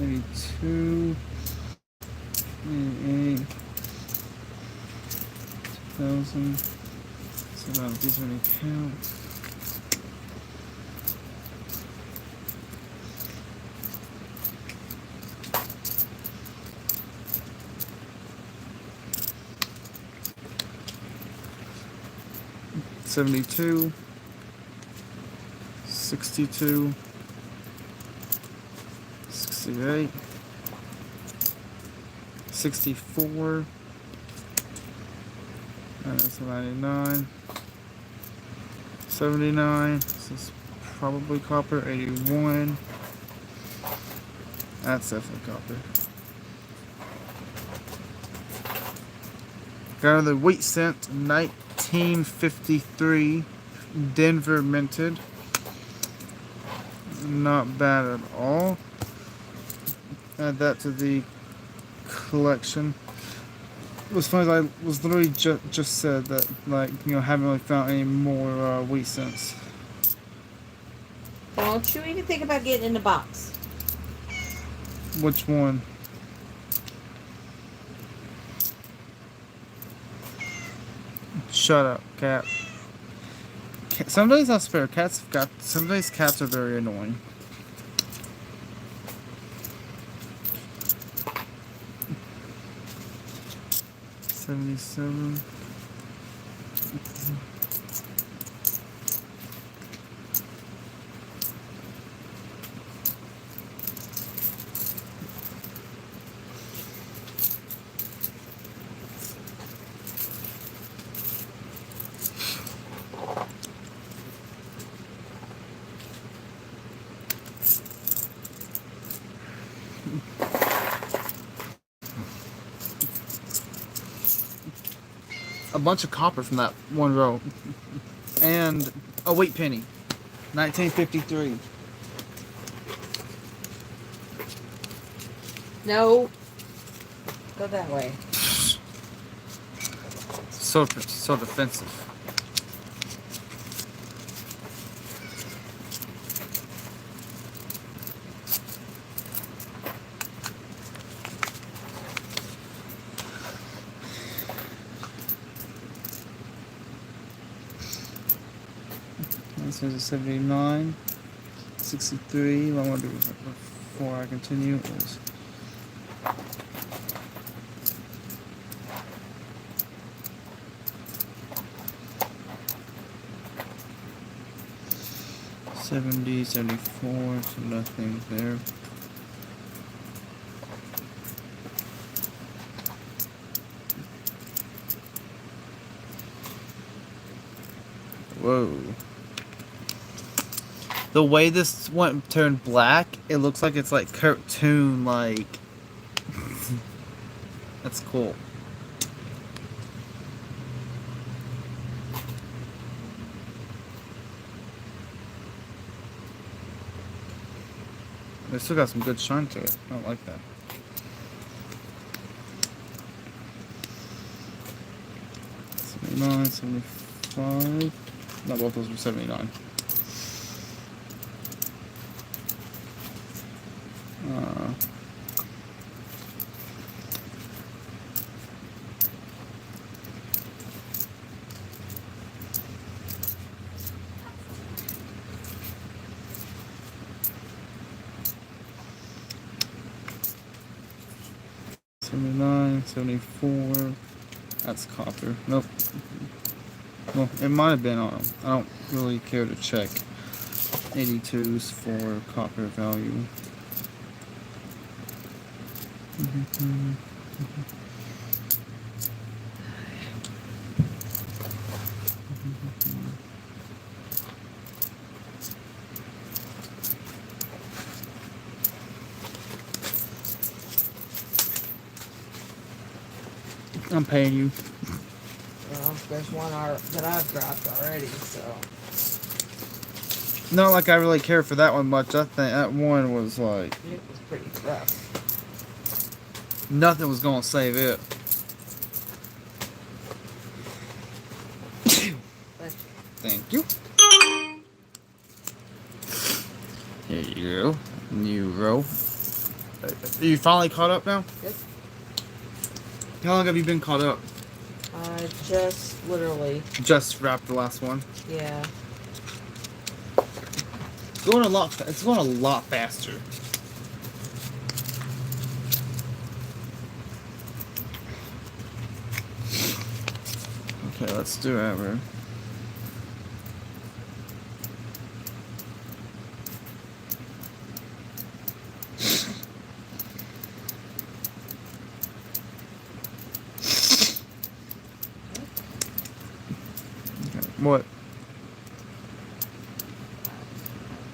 82. 88, 2000. So now these are any count. $72, $62, $68, $64, that's $99, $79, this is probably copper, $81, that's definitely copper. Got another wheat cent, 1953, Denver minted. Not bad at all. Add that to the collection. It was funny, I was literally just said that, like, haven't really found any more wheat cents. Don't you even think about getting in the box. Which one? Shut up, cat. Some days I swear, some days cats are very annoying. $77. A bunch of copper from that one row. And a wheat penny. 1953. No. Go that way. So defensive. This is a 79, 63. What I want to do before I continue is $70, $74, so nothing there. Whoa. The way this one turned black, it looks like it's like cartoon, like. That's cool. They still got some good shine to it. I don't like that. $79, $75. Not both those were $79. $79, $74. That's copper. Nope. Well, it might have been on them. I don't really care to check. 82s for copper value. I'm paying you. Well, there's one that I've dropped already, so. Not like I really care for that one much. I think that one was like. It was pretty rough. Nothing was gonna save it. Thank you. Here you go. New row. You finally caught up now? Yep. How long have you been caught up? Just literally. Just wrapped the last one. Yeah. It's going a lot. It's going a lot faster. Okay, let's do ever. Okay, what?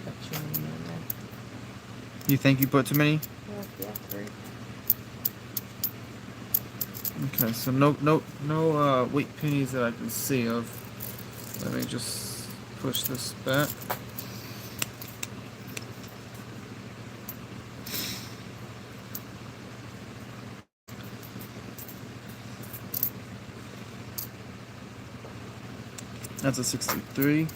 Got too many in there. You think you put too many? Yeah, 3. Okay, so no weak pennies that I can see of. Let me just push this back. That's a 63.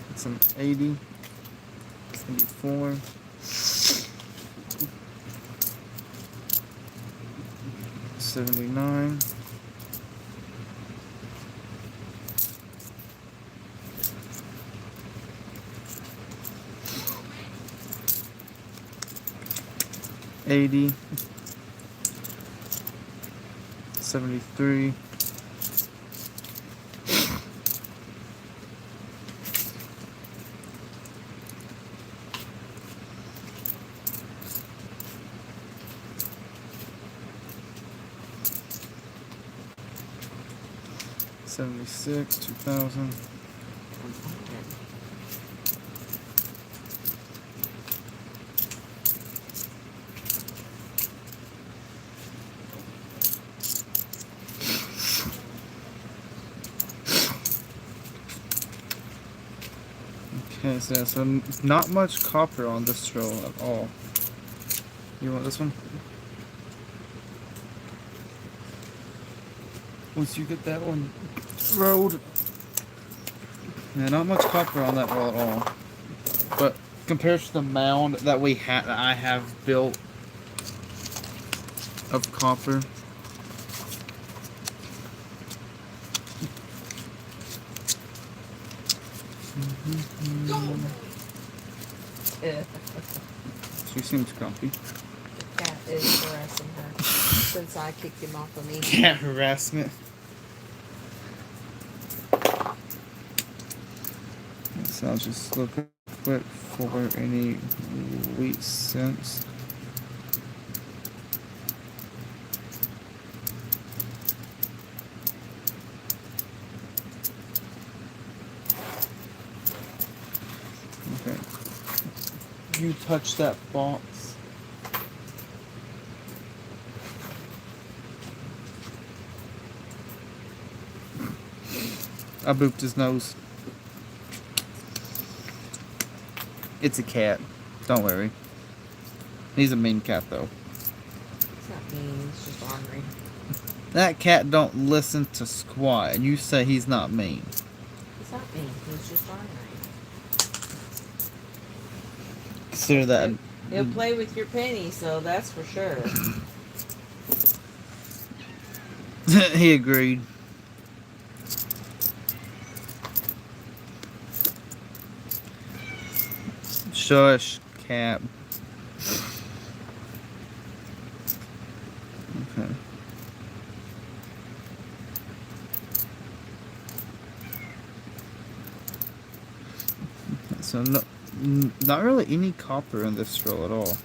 That's an 80. 84. 79. 80. 73. 76, 2000. Okay, so not much copper on this roll at all. You want this one? Once you get that one rolled. Yeah, not much copper on that roll at all. But compared to the mound that I have built of copper. She seems grumpy. The cat is harassing her since I kicked him off of me. Cat harassment. So I'll just look quick for any wheat cents. Okay. You touch that box. I booped his nose. It's a cat. Don't worry. He's a mean cat, though. It's not mean, he's just ornery. That cat don't listen to squat, and you say he's not mean. He's not mean, he's just ornery. Consider that. He'll play with your penny, so that's for sure. He agreed. Shush, cat. Okay. So not really any copper in this roll at all.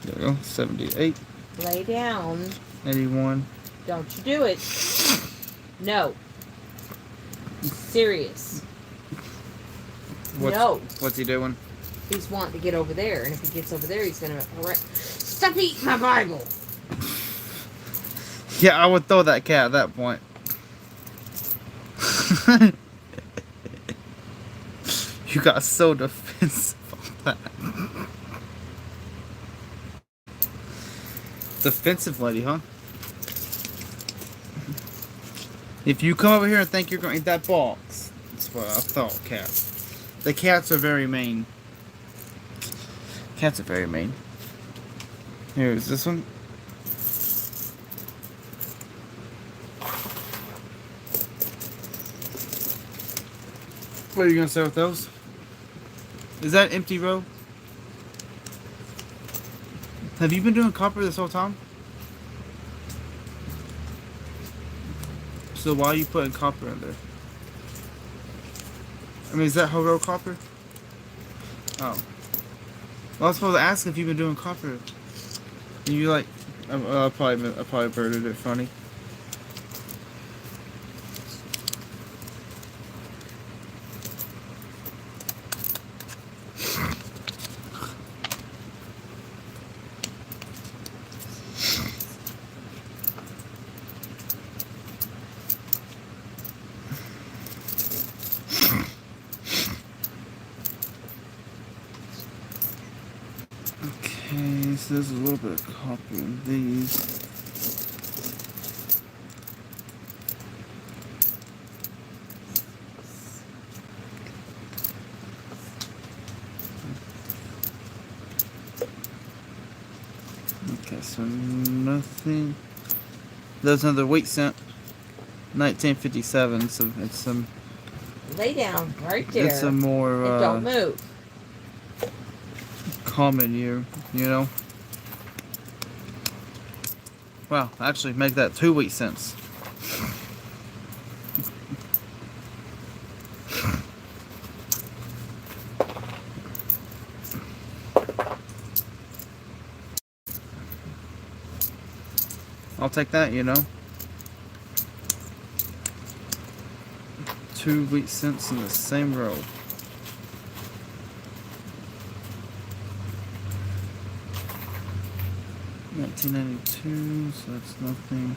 There we go. 78. Lay down. 81. Don't you do it. No. Serious. No. What's he doing? He's wanting to get over there, and if he gets over there, he's gonna. Stop eating my Bible. Yeah, I would throw that cat at that point. You got so defensive on that. Defensive lady, huh? If you come over here and think you're going to eat that box, that's what I thought, cat. The cats are very mean. Cats are very mean. Here is this one. What are you gonna say with those? Is that empty row? Have you been doing copper this whole time? So why are you putting copper in there? I mean, is that whole row copper? Oh. Well, I was supposed to ask if you've been doing copper. And you like, I probably birded it funny. Okay, so there's a little bit of copper in these. Okay, so nothing. There's another wheat cent. 1957. So it's some. Lay down right there. It's a more. And don't move. Common year, you know. Wow, actually make that 2 wheat cents. I'll take that, you know. 2 wheat cents in the same row. $19.92, so that's nothing.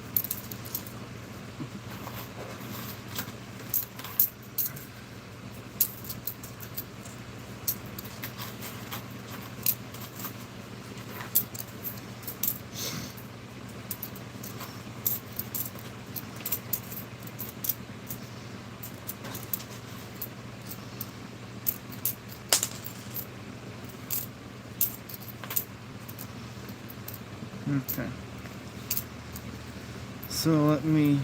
Okay. So let me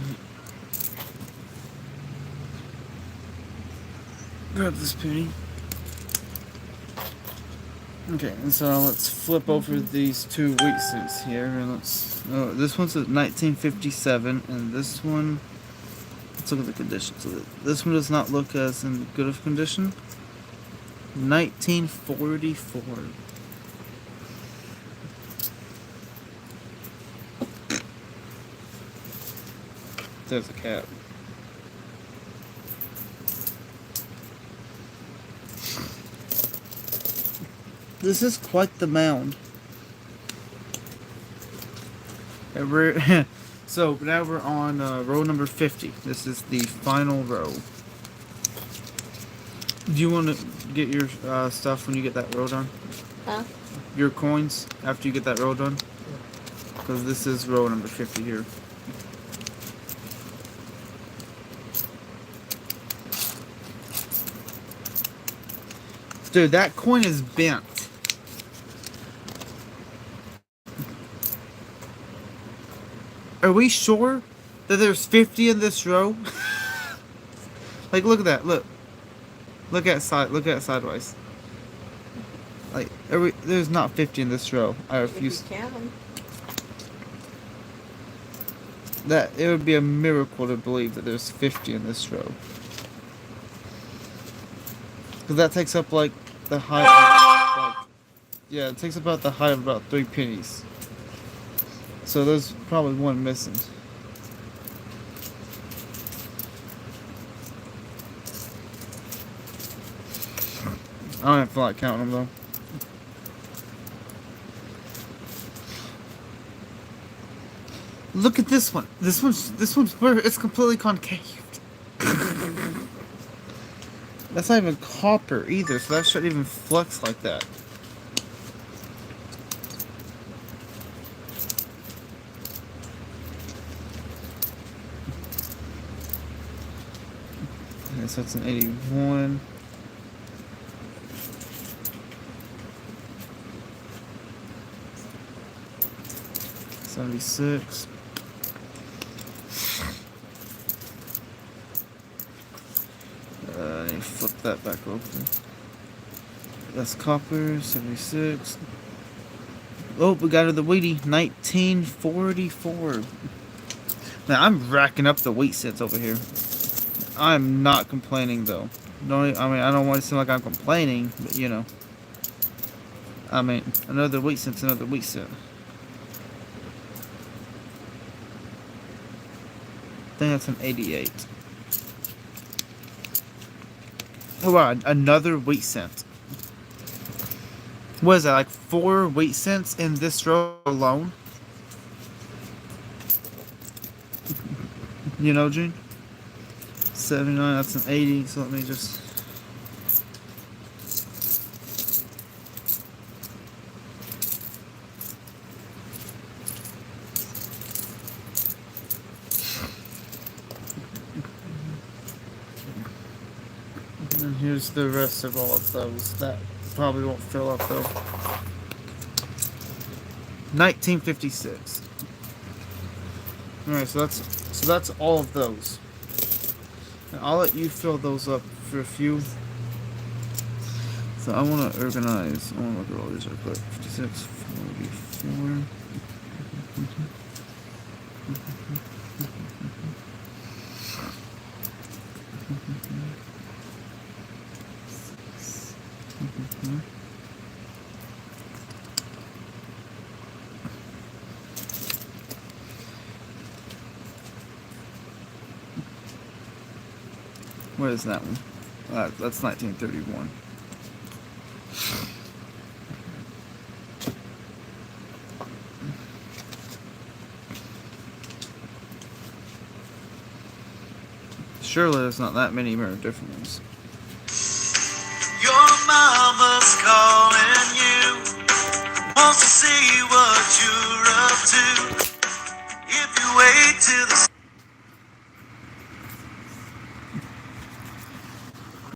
grab this penny. Okay, and so let's flip over these 2 wheat cents here, and let's. Oh, this one's at 1957, and this one. Let's look at the condition. So this one does not look as in good of condition. 1944. There's a cat. This is quite the mound. And so now we're on row number 50. This is the final row. Do you want to get your stuff when you get that row done? Huh? Your coins after you get that row done? Because this is row number 50 here. Dude, that coin is bent. Are we sure that there's 50 in this row? Like, look at that. Look. Look at sideways. Like, there's not 50 in this row. I refuse. If you count them. That it would be a miracle to believe that there's 50 in this row. Because that takes up like the height of, like, yeah, it takes about the height of about 3 pennies. So there's probably one missing. I don't feel like counting them though. Look at this one. This one's where it's completely concaved. That's not even copper either, so that shouldn't even flex like that. Okay, so it's an 81. $76. I need to flip that back over. That's copper, 76. Oh, we got to the wheatie, 1944. Now I'm racking up the wheat cents over here. I'm not complaining though. No, I mean I don't want to seem like I'm complaining, but you know. I mean, another wheat cent's another wheat cent. I think that's an 88. Oh wow, another wheat cent. What is that, like 4 wheat cents in this row alone? You know, Gene? 79, that's an 80, so let me just... And here's the rest of all of those. That probably won't fill up though. 1956. Alright, so that's all of those. And I'll let you fill those up for a few. So I want to organize. I want to look at all these real quick. 56, 44. Where is that one? That's 1931. Surely there's not that many more different ones. Your mama's calling you, wants to see